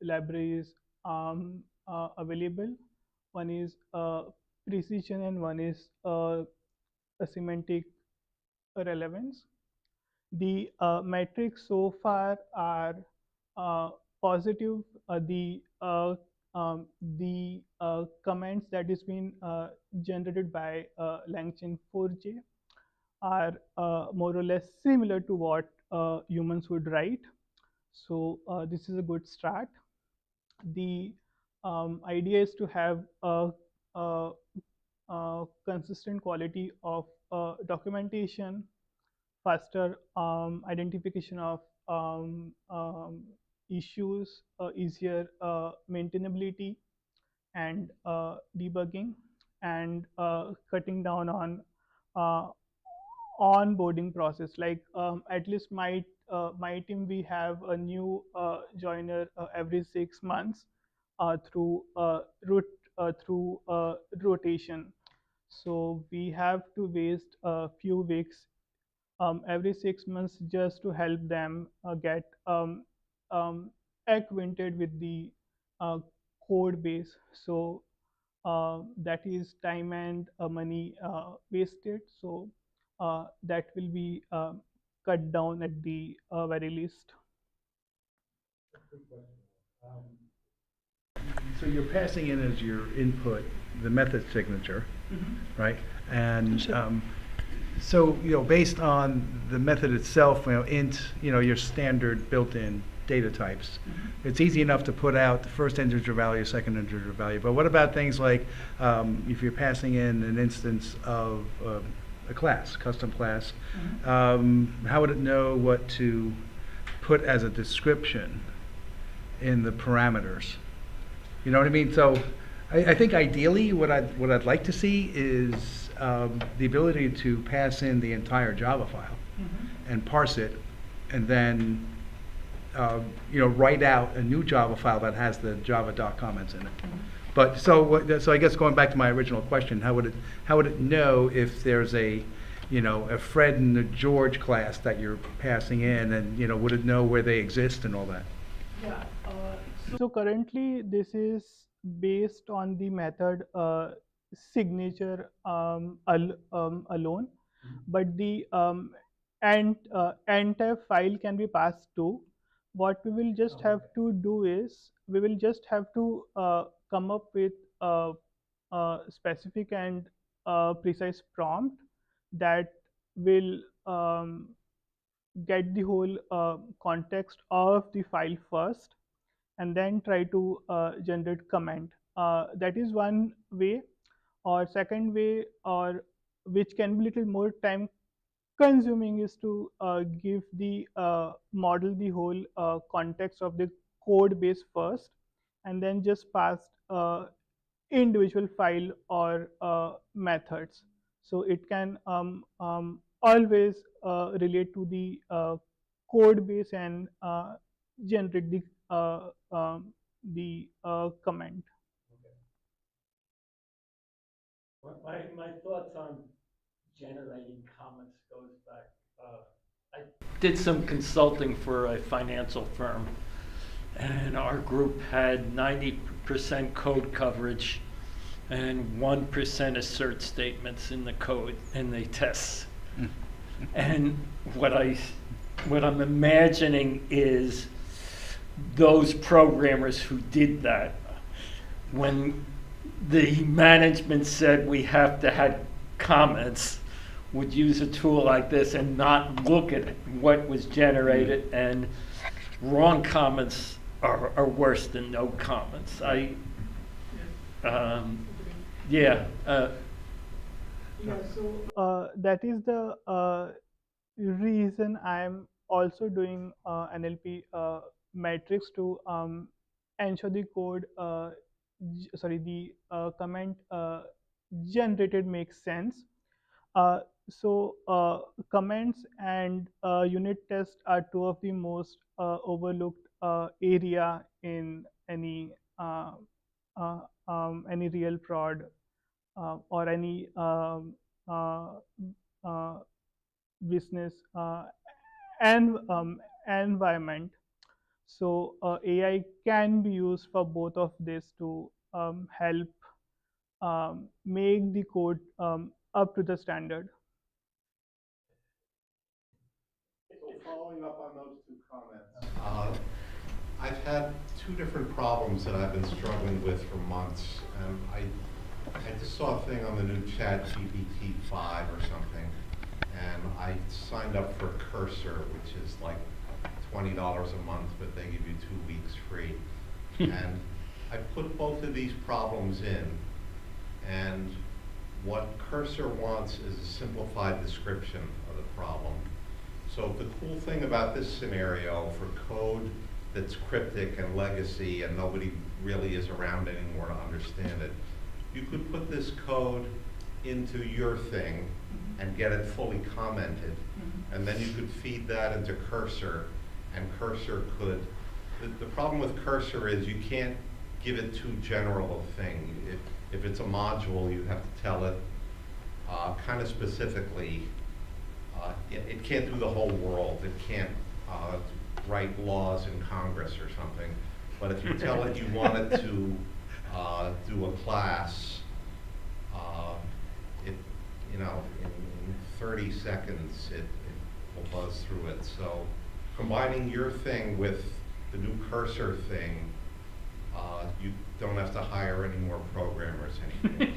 libraries available. One is precision, and one is a semantic relevance. The metrics so far are uh, positive. The comments that is being generated by LangChain4j are more or less similar to what humans would write. So this is a good start. The idea is to have a consistent quality of documentation, faster identification of issues, easier maintainability, and debugging, and cutting down on uh, onboarding process. Like at least my team, we have a new joiner every 6 months through rotation. So we have to waste a few weeks every 6 months just to help them get um, acquainted with the uh, code base. So that is time and money wasted. So that will be cut down at the very least. So you're passing in as your input the method signature, right? And so, based on the method itself, int, your standard built-in data types, it's easy enough to put out the first integer value, second integer value. But what about things like if you're passing in an instance of a class, custom class, how would it know what to put as a description in the parameters? You know what I mean? So I think ideally what I'd like to see is the ability to pass in the entire Java file and parse it, and then write out a new Java file that has the Java comments in it. But so I guess going back to my original question, how would it know if there's a Fred and a George class that you're passing in, and would it know where they exist and all that? Yeah. So currently, this is based on the method signature alone, but the entire file can be passed to. What we will just have to do is we will just have to come up with a specific and precise prompt that will get the whole context of the file first, and then try to generate comment. That is one way. Or second way, or which can be little more time consuming, is to give the model the whole context of the code base first, and then just pass individual file or methods. So it can always relate to the code base and generate the comment. My thoughts on generating comments goes back. I did some consulting for a financial firm, and our group had 90% code coverage and 1% assert statements in the code in the tests. And what I'm imagining is those programmers who did that, when the management said we have to have comments, would use a tool like this and not look at what was generated, and wrong comments are worse than no comments. So that is the reason I'm also doing NLP metrics to ensure the code, the comment generated makes sense. So comments and unit tests are two of the most overlooked area in any real prod or any business and environment. So AI can be used for both of this to help make the code up to the standard. So following up on those two comments, I've had two different problems that I've been struggling with for months. I just saw a thing on the new ChatGPT 5 or something, and I signed up for Cursor, which is like $20 a month, but they give you 2 weeks free. And I put both of these problems in, and what Cursor wants is a simplified description of the problem. So the cool thing about this scenario for code that's cryptic and legacy and nobody really is around anymore to understand it, you could put this code into your thing and get it fully commented. And then you could feed that into Cursor, and Cursor could, the problem with Cursor is you can't give it too general a thing. If it's a module, you have to tell it kind of specifically. It can't do the whole world. It can't write laws in Congress or something. But if you tell it you want it to do a class, in 30 seconds, it will buzz through it. So combining your thing with the new Cursor thing, you don't have to hire any more programmers anymore.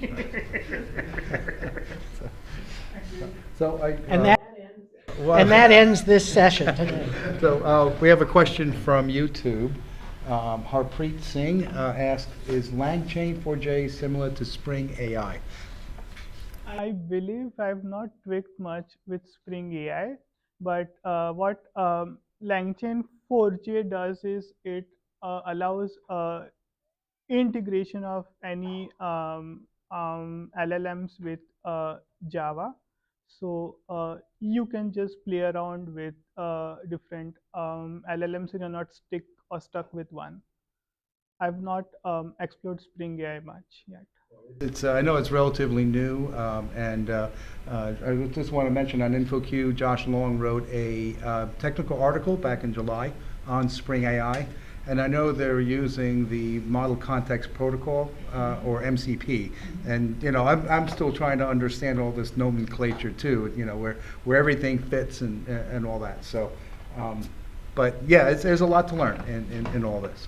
And that ends this session today. So we have a question from YouTube. Harpreet Singh asked, is LangChain4j similar to Spring AI? I believe I've not tweaked much with Spring AI, but what LangChain4j does is it allows integration of any LLMs with Java. So you can just play around with different LLMs and you're not stuck with one. I've not explored Spring AI much yet. It's, I know it's relatively new, and I just want to mention on InfoQ, Josh Long wrote a technical article back in July on Spring AI, and I know they're using the Model Context Protocol, or MCP, and I'm still trying to understand all this nomenclature too, where everything fits and all that. So, but yeah, there's a lot to learn in all this.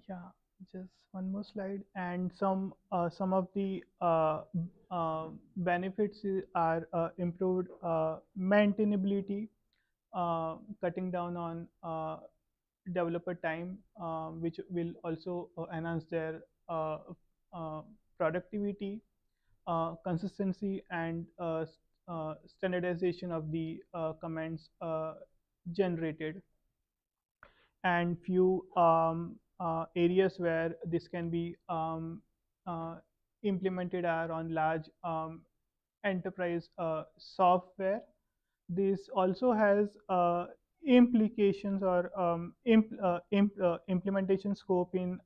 Yeah, just one more slide, and some of the benefits are improved maintainability, cutting down on developer time, which will also enhance their productivity, consistency, and standardization of the comments generated. And few areas where this can be implemented are on large enterprise software. This also has implications or implementation scope in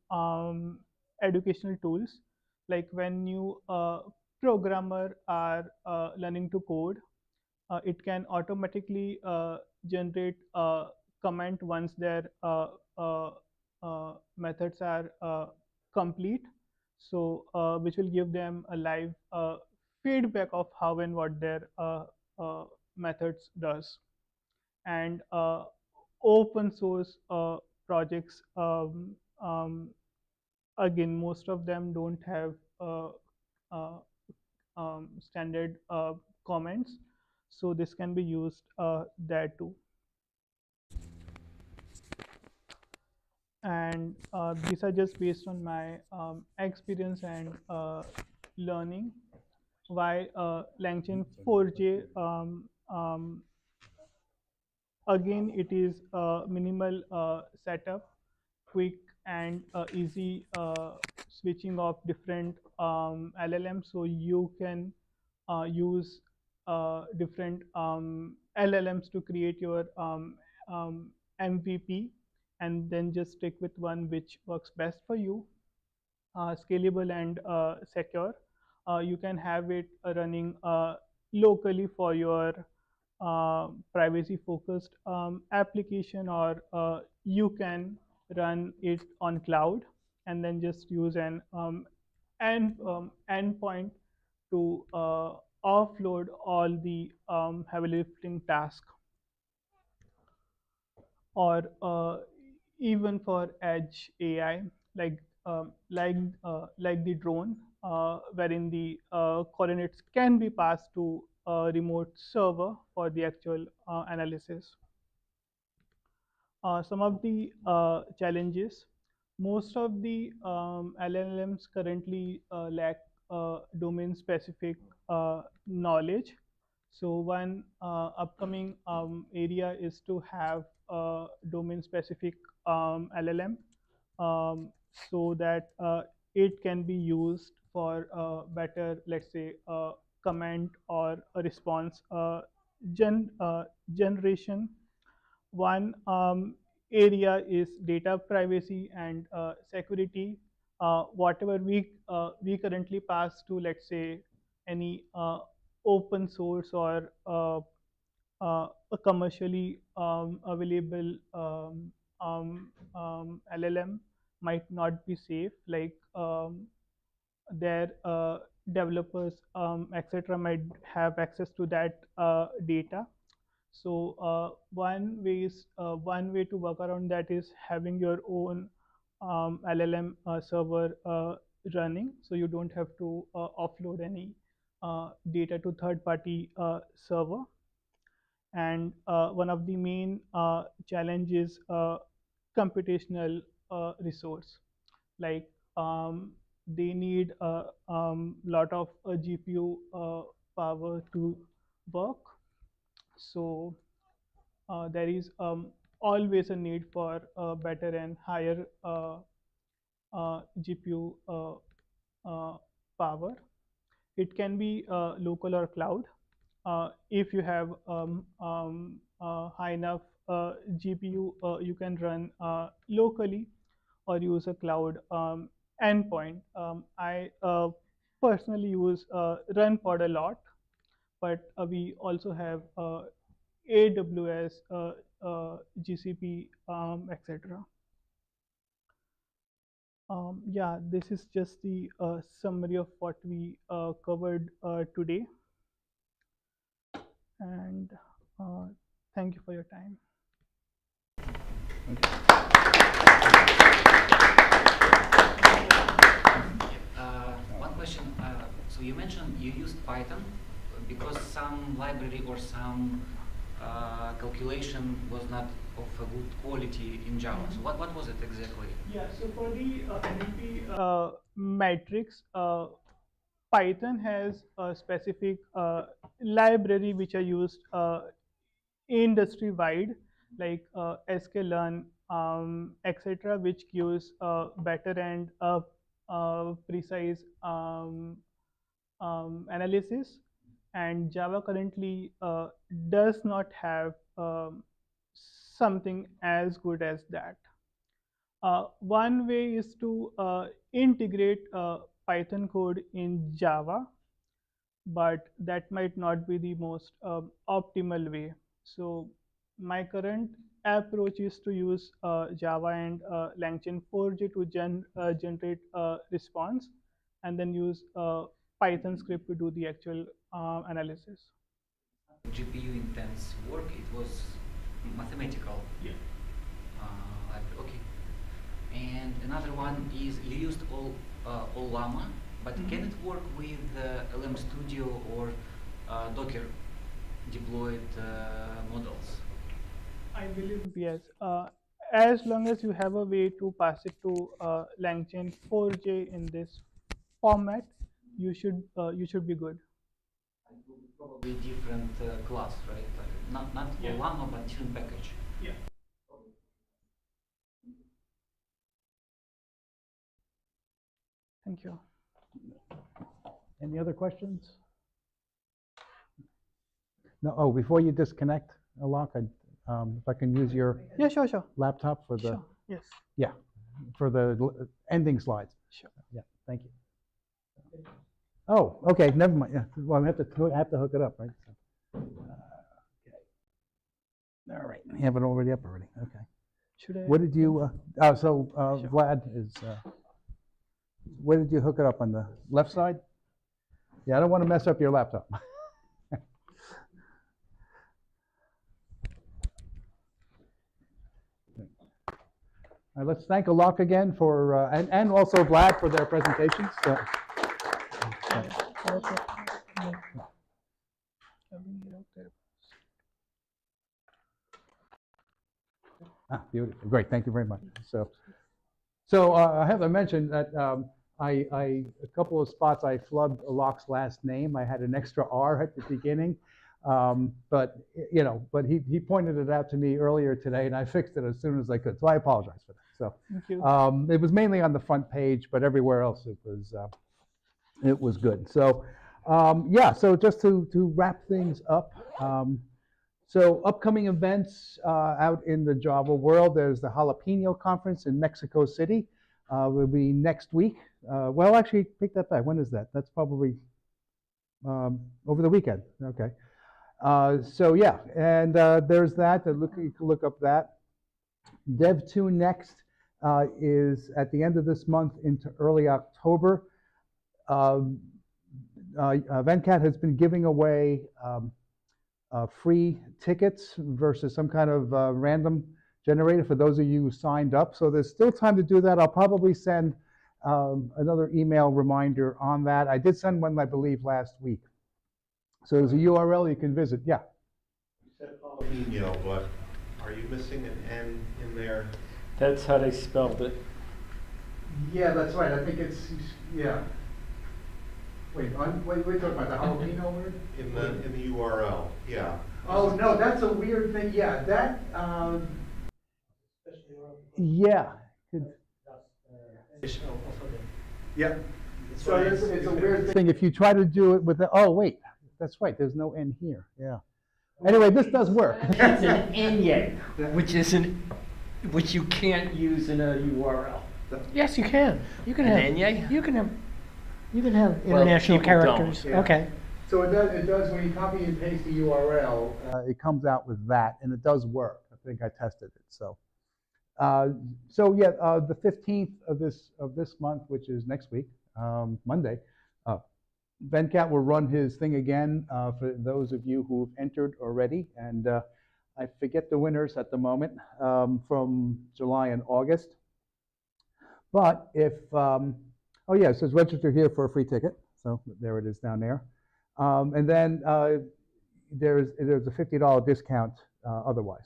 educational tools, like when you programmer are learning to code, it can automatically generate a comment once their methods are complete, so which will give them a live feedback of how and what their methods does. And open source projects, again, most of them don't have uh, standard comments, so this can be used there too. And these are just based on my experience and learning. Why LangChain4j? Again, it is minimal setup, quick and easy switching of different LLMs, so you can use different LLMs to create your MVP, and then just stick with one which works best for you. Scalable and secure. You can have it running locally for your privacy focused application, or you can run it on cloud and then just use an endpoint to offload all the heavy lifting tasks. Or even for edge AI, like the drone, wherein the coordinates can be passed to a remote server for the actual analysis. Some of the challenges: most of the LLMs currently lack domain-specific knowledge. So one upcoming area is to have a domain-specific LLM, so that it can be used for better, let's say, comment or a response generation. One area is data privacy and security. Whatever we currently pass to, let's say, any open source or a commercially available LLM might not be safe. Like their developers, etc., might have access to that data. So one way to work around that is having your own LLM server running, so you don't have to offload any data to third-party server. And one of the main challenges computational resource. Like they need a lot of GPU power to work. So there is always a need for better and higher GPU power. It can be local or cloud. If you have high enough GPU, you can run locally or use a cloud endpoint. I personally use RunPod a lot, but we also have AWS, GCP, etc. Yeah, this is just the summary of what we covered today. And thank you for your time. One question. So you mentioned you used Python because some library or some calculation was not of a good quality in Java. So what was it exactly? Yeah, so for the NLP metrics, Python has a specific library which are used industry-wide, like sklearn, etc., which gives better and precise analysis. And Java currently does not have something as good as that. One way is to integrate Python code in Java, but that might not be the most optimal way. So my current approach is to use Java and LangChain4j to generate response, and then use Python script to do the actual analysis. GPU intense work. It was mathematical. Yeah. Okay. And another one is you used Llama, but can it work with LM Studio or Docker deployed models? I believe yes. As long as you have a way to pass it to LangChain4j in this format, you should be good. It will be probably different class, right? Like not Yeah. Llama, but tune package. Yeah. Thank you. Any other questions? No. Oh, before you disconnect, Alok, if I can use your Yeah, sure. laptop for the Sure. Yes. yeah, for the ending slides. Sure. Yeah. Thank you. Oh, okay. Never mind. Yeah. Well, I have to hook it up, right? So, okay. All right. You have it already up already. Okay. Should I? What did you? Sure. Vlad is. Where did you hook it up, on the left side? Yeah, I don't want to mess up your laptop. All right, let's thank Alok again for, and also Vlad for their presentations. So. Beautiful. Great. Thank you very much. So I have to mention that a couple of spots I flubbed Alok's last name. I had an extra R at the beginning, but he pointed it out to me earlier today, and I fixed it as soon as I could. So I apologize for that. So Thank you. it was mainly on the front page, but everywhere else it was It was good. So yeah, so just to wrap things up, so upcoming events out in the Java world, there's the Jalapeno Conference in Mexico City. Will be next week. Well, actually, take that back. When is that? That's probably over the weekend. Okay. So yeah, and there's that. You can look up that. Dev2 Next is at the end of this month into early October. Venkat has been giving away free tickets versus some kind of random generator for those of you who signed up. So there's still time to do that. I'll probably send another email reminder on that. I did send one, I believe, last week. So there's a URL you can visit. Yeah. You said jalapeno, but are you missing an N in there? That's how they spelled it. Yeah, that's right. I think it's, yeah. Wait, we're talking about the jalapeno word? In the URL, yeah. Oh, no, that's a weird thing. Yeah, that, yeah. Yeah. So it's a weird thing. If you try to do it with the, oh, wait, that's right. There's no N here. Yeah. Anyway, this does work. It's an enye, which you can't use in a URL. Yes, you can. You can An have. enye? You can have. You can have Well, international people don't. characters. Yeah. Okay. So it does, when you copy and paste the URL, it comes out with that, and it does work. I think I tested it. So yeah, the 15th of this month, which is next week, Monday, Venkat will run his thing again for those of you who've entered already, and I forget the winners at the moment from July and August. But if oh yeah, it says register here for a free ticket. So there it is down there. And then there's a $50 discount otherwise.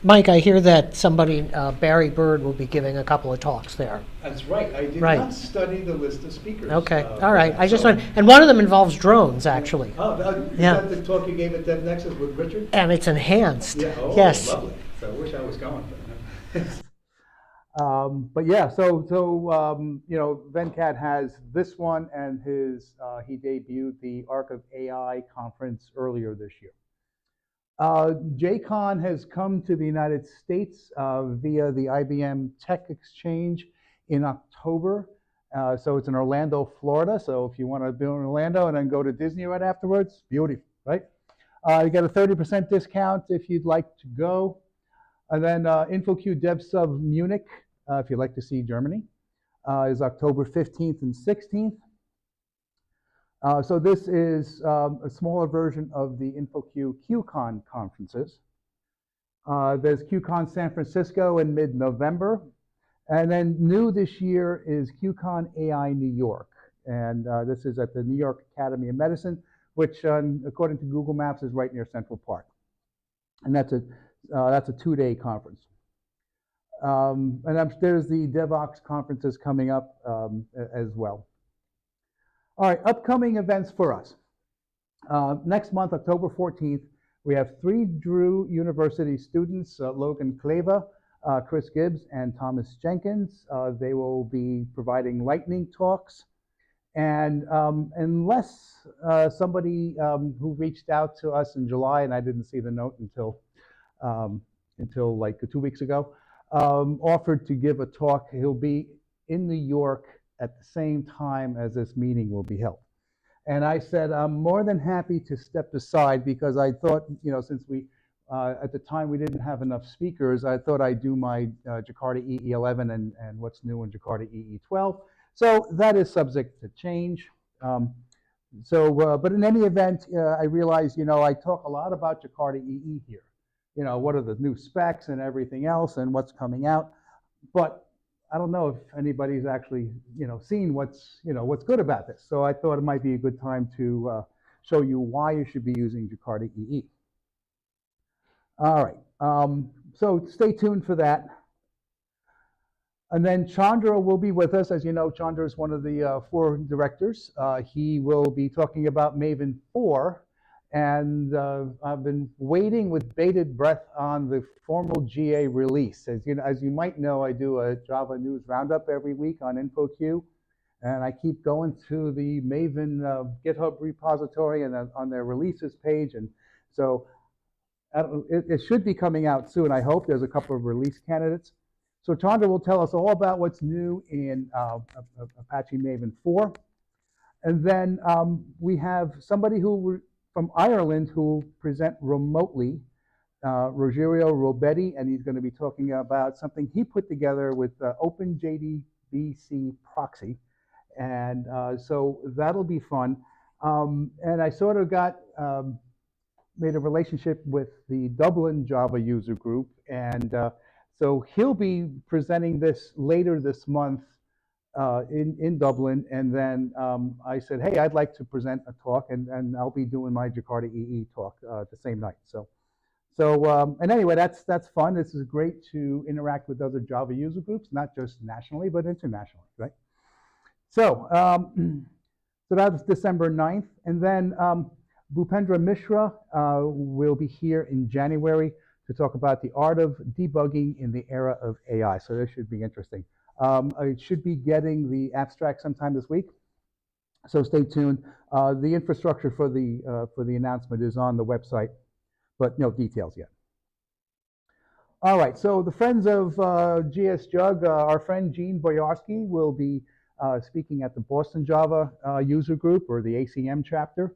Mike, I hear that somebody, Barry Bird, will be giving a couple of talks there. That's right. I did Right. not study the list of speakers. Okay. for All right. that, I just so- want, and one of them involves drones, actually, Oh, is Yeah. that the talk you gave at DevNexus with Richard? and it's enhanced. Yeah. Oh, Yes. lovely. So I wish I was going. But yeah, so you know, Venkat has this one, and he debuted the Arc of AI conference earlier this year. JCon has come to the United States via the IBM Tech Exchange in October. So it's in Orlando, Florida. So if you want to be in Orlando and then go to Disney right afterwards, beautiful, right? You get a 30% discount if you'd like to go. And then InfoQ DevSub Munich, if you'd like to see Germany, is October 15th and 16th. So this is a smaller version of the InfoQ QCon conferences. There's QCon San Francisco in mid-November. And then new this year is QCon AI New York. And this is at the New York Academy of Medicine, which according to Google Maps is right near Central Park. And that's a 2-day conference. And there's the DevOps conferences coming up as well. All right, upcoming events for us. Next month, October 14th, we have 3 Drew University students, Logan Kleva, Chris Gibbs, and Thomas Jenkins. They will be providing lightning talks. And unless somebody who reached out to us in July, and I didn't see the note until like 2 weeks ago, offered to give a talk, he'll be in New York at the same time as this meeting will be held. And I said, I'm more than happy to step aside because I thought, you know, since we, at the time we didn't have enough speakers, I thought I'd do my Jakarta EE11 and what's new in Jakarta EE12. So that is subject to change. But in any event, I realized, you know, I talk a lot about Jakarta EE here. You know, what are the new specs and everything else and what's coming out. But I don't know if anybody's actually, you know, seen what's good about this. So I thought it might be a good time to show you why you should be using Jakarta EE. All right, so stay tuned for that. And then Chandra will be with us. As you know, Chandra is one of the 4 directors. He will be talking about Maven 4. And I've been waiting with bated breath on the formal GA release. As you might know, I do a Java News Roundup every week on InfoQ. and I keep going to the Maven GitHub repository and on their releases page, and so it should be coming out soon, I hope. There's a couple of release candidates. So Chandra will tell us all about what's new in Apache Maven 4. And then we have somebody from Ireland who will present remotely, Rogerio Robetti, and he's going to be talking about something he put together with OpenJDBC proxy. And so that'll be fun. And I sort of made a relationship with the Dublin Java user group, and so he'll be presenting this later this month in Dublin, and then I said, hey, I'd like to present a talk, and I'll be doing my Jakarta EE talk the same night. So and anyway, that's fun. This is great to interact with other Java user groups, not just nationally, but internationally, right? So, so that's December 9th, and then Bhupendra Mishra will be here in January to talk about the art of debugging in the era of AI. So this should be interesting. I should be getting the abstract sometime this week, so stay tuned. The infrastructure for the announcement is on the website, but no details yet. All right, so the friends of GS Jug, our friend Gene Boyarsky will be speaking at the Boston Java user group, or the ACM chapter,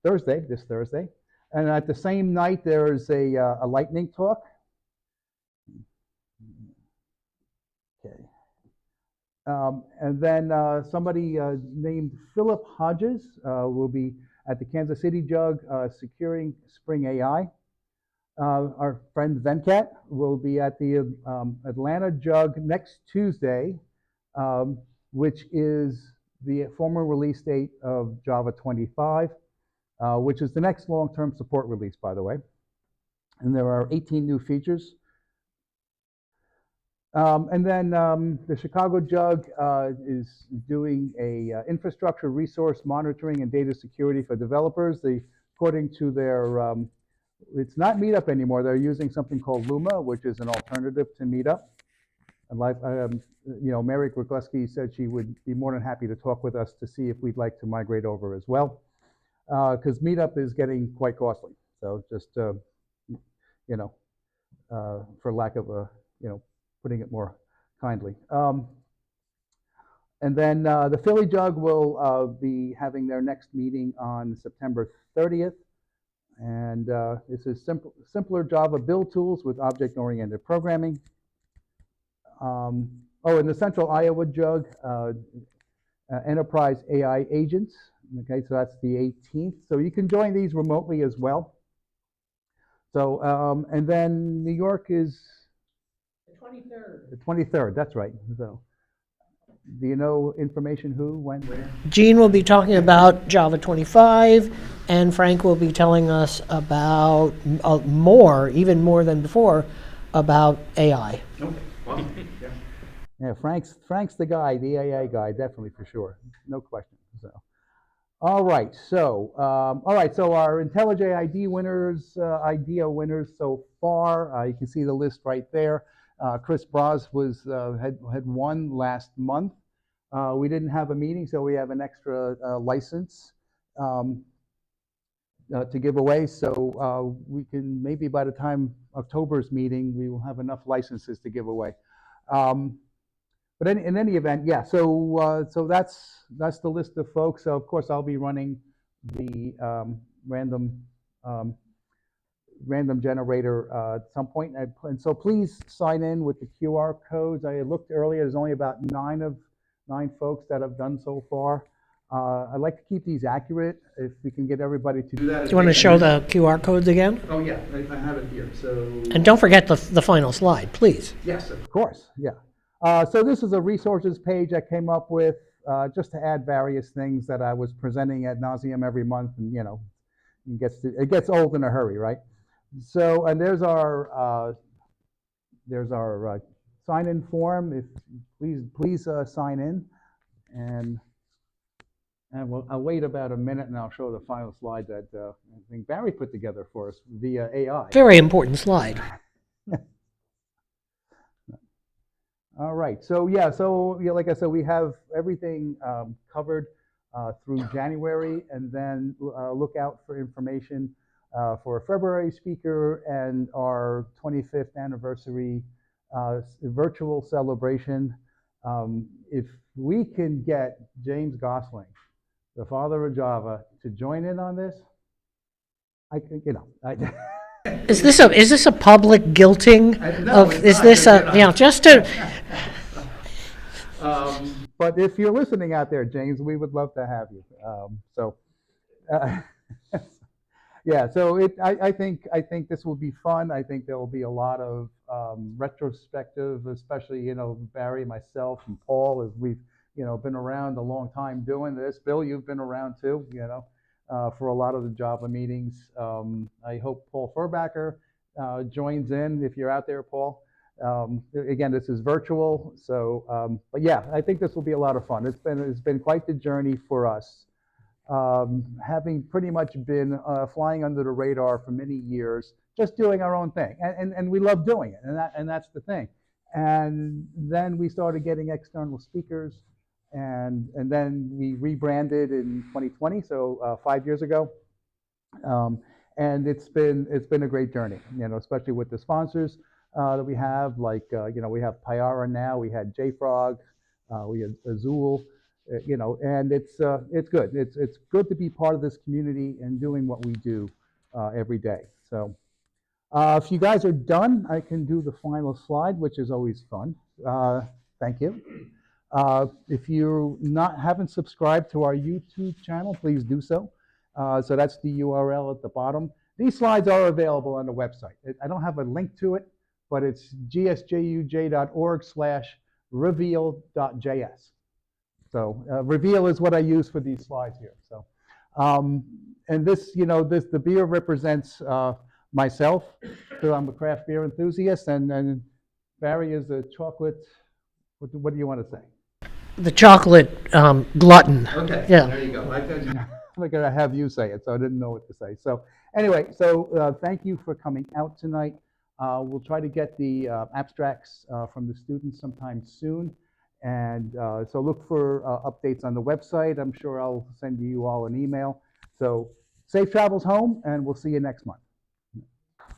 this Thursday. And at the same night, there's a lightning talk. Okay. And then somebody named Philip Hodges will be at the Kansas City Jug securing Spring AI. Our friend Venkat will be at the Atlanta Jug next Tuesday, which is the formal release date of Java 25, which is the next long-term support release, by the way. And there are 18 new features. And then the Chicago Jug is doing a infrastructure resource monitoring and data security for developers. According to their, it's not Meetup anymore. They're using something called Luma, which is an alternative to Meetup. And you know, Mary Grigleski said she would be more than happy to talk with us to see if we'd like to migrate over as well, because Meetup is getting quite costly. So just you know, for lack of putting it more kindly. And then the Philly Jug will be having their next meeting on September 30th. And this is simpler Java build tools with object-oriented programming. Oh, and the Central Iowa Jug, Enterprise AI Agents. Okay, so that's the 18th. So you can join these remotely as well. So, and then New York is The 23rd. the 23rd, that's right. So, do you know information who, when, where? Gene will be talking about Java 25, and Frank will be telling us about even more than before, about AI. Okay, awesome, yeah. Yeah, Frank's the guy, the AA guy, definitely for sure, no question. So, all right, so our IntelliJ ID winners, IDEA winners so far. You can see the list right there. Chris Braz had won last month. We didn't have a meeting, so we have an extra license to give away. So we can, maybe by the time October's meeting, we will have enough licenses to give away. But in any event, yeah. So so that's the list of folks. So of course I'll be running the random generator at some point, and so please sign in with the QR codes. I looked earlier. There's only about 9 folks that have done so far. I'd like to keep these accurate. If we can get everybody to do that. Do you want to show the QR codes again? Oh yeah, I have it here. So And don't forget the final slide, please. yes, of course, yeah. So this is a resources page I came up with just to add various things that I was presenting ad nauseum every month, and you know, it gets old in a hurry, right? So, and there's our sign-in form. If please sign in, and I'll wait about a minute, and I'll show the final slide that I think Barry put together for us via AI. Very important slide. All right, so yeah, like I said, we have everything covered through January, and then look out for information for a February speaker and our 25th anniversary virtual celebration. If we can get James Gosling, the father of Java, to join in on this, I think, Is this a public guilting No, of, it's is not, this you're a, not. you know, just to, But if you're listening out there, James, we would love to have you. Yeah, so I think this will be fun. I think there will be a lot of retrospective, especially, Barry, myself, and Paul, as we've, been around a long time doing this. Bill, you've been around too, for a lot of the Java meetings. I hope Paul Furbacher joins in if you're out there, Paul. Again, this is virtual, so but yeah, I think this will be a lot of fun. It's been quite the journey for us, having pretty much been flying under the radar for many years, just doing our own thing, and we love doing it, and that's the thing. And then we started getting external speakers, and then we rebranded in 2020, so 5 years ago. And it's been a great journey, especially with the sponsors that we have, like we have Pyara now, we had JFrog, we had Azul, and it's good. It's good to be part of this community and doing what we do every day. So if you guys are done, I can do the final slide, which is always fun. Thank you. If you haven't subscribed to our YouTube channel, please do so. So that's the URL at the bottom. These slides are available on the website. I don't have a link to it, but it's gsjuj.org/reveal.js. So reveal is what I use for these slides here. So, and this, the beer represents myself. So I'm a craft beer enthusiast, and Barry is a chocolate. What do you want to say? the chocolate glutton. Okay, Yeah. there you go. I'm going to have you say it, so I didn't know what to say. So anyway, thank you for coming out tonight. We'll try to get the abstracts from the students sometime soon. And so look for updates on the website. I'm sure I'll send you all an email. So safe travels home, and we'll see you next month.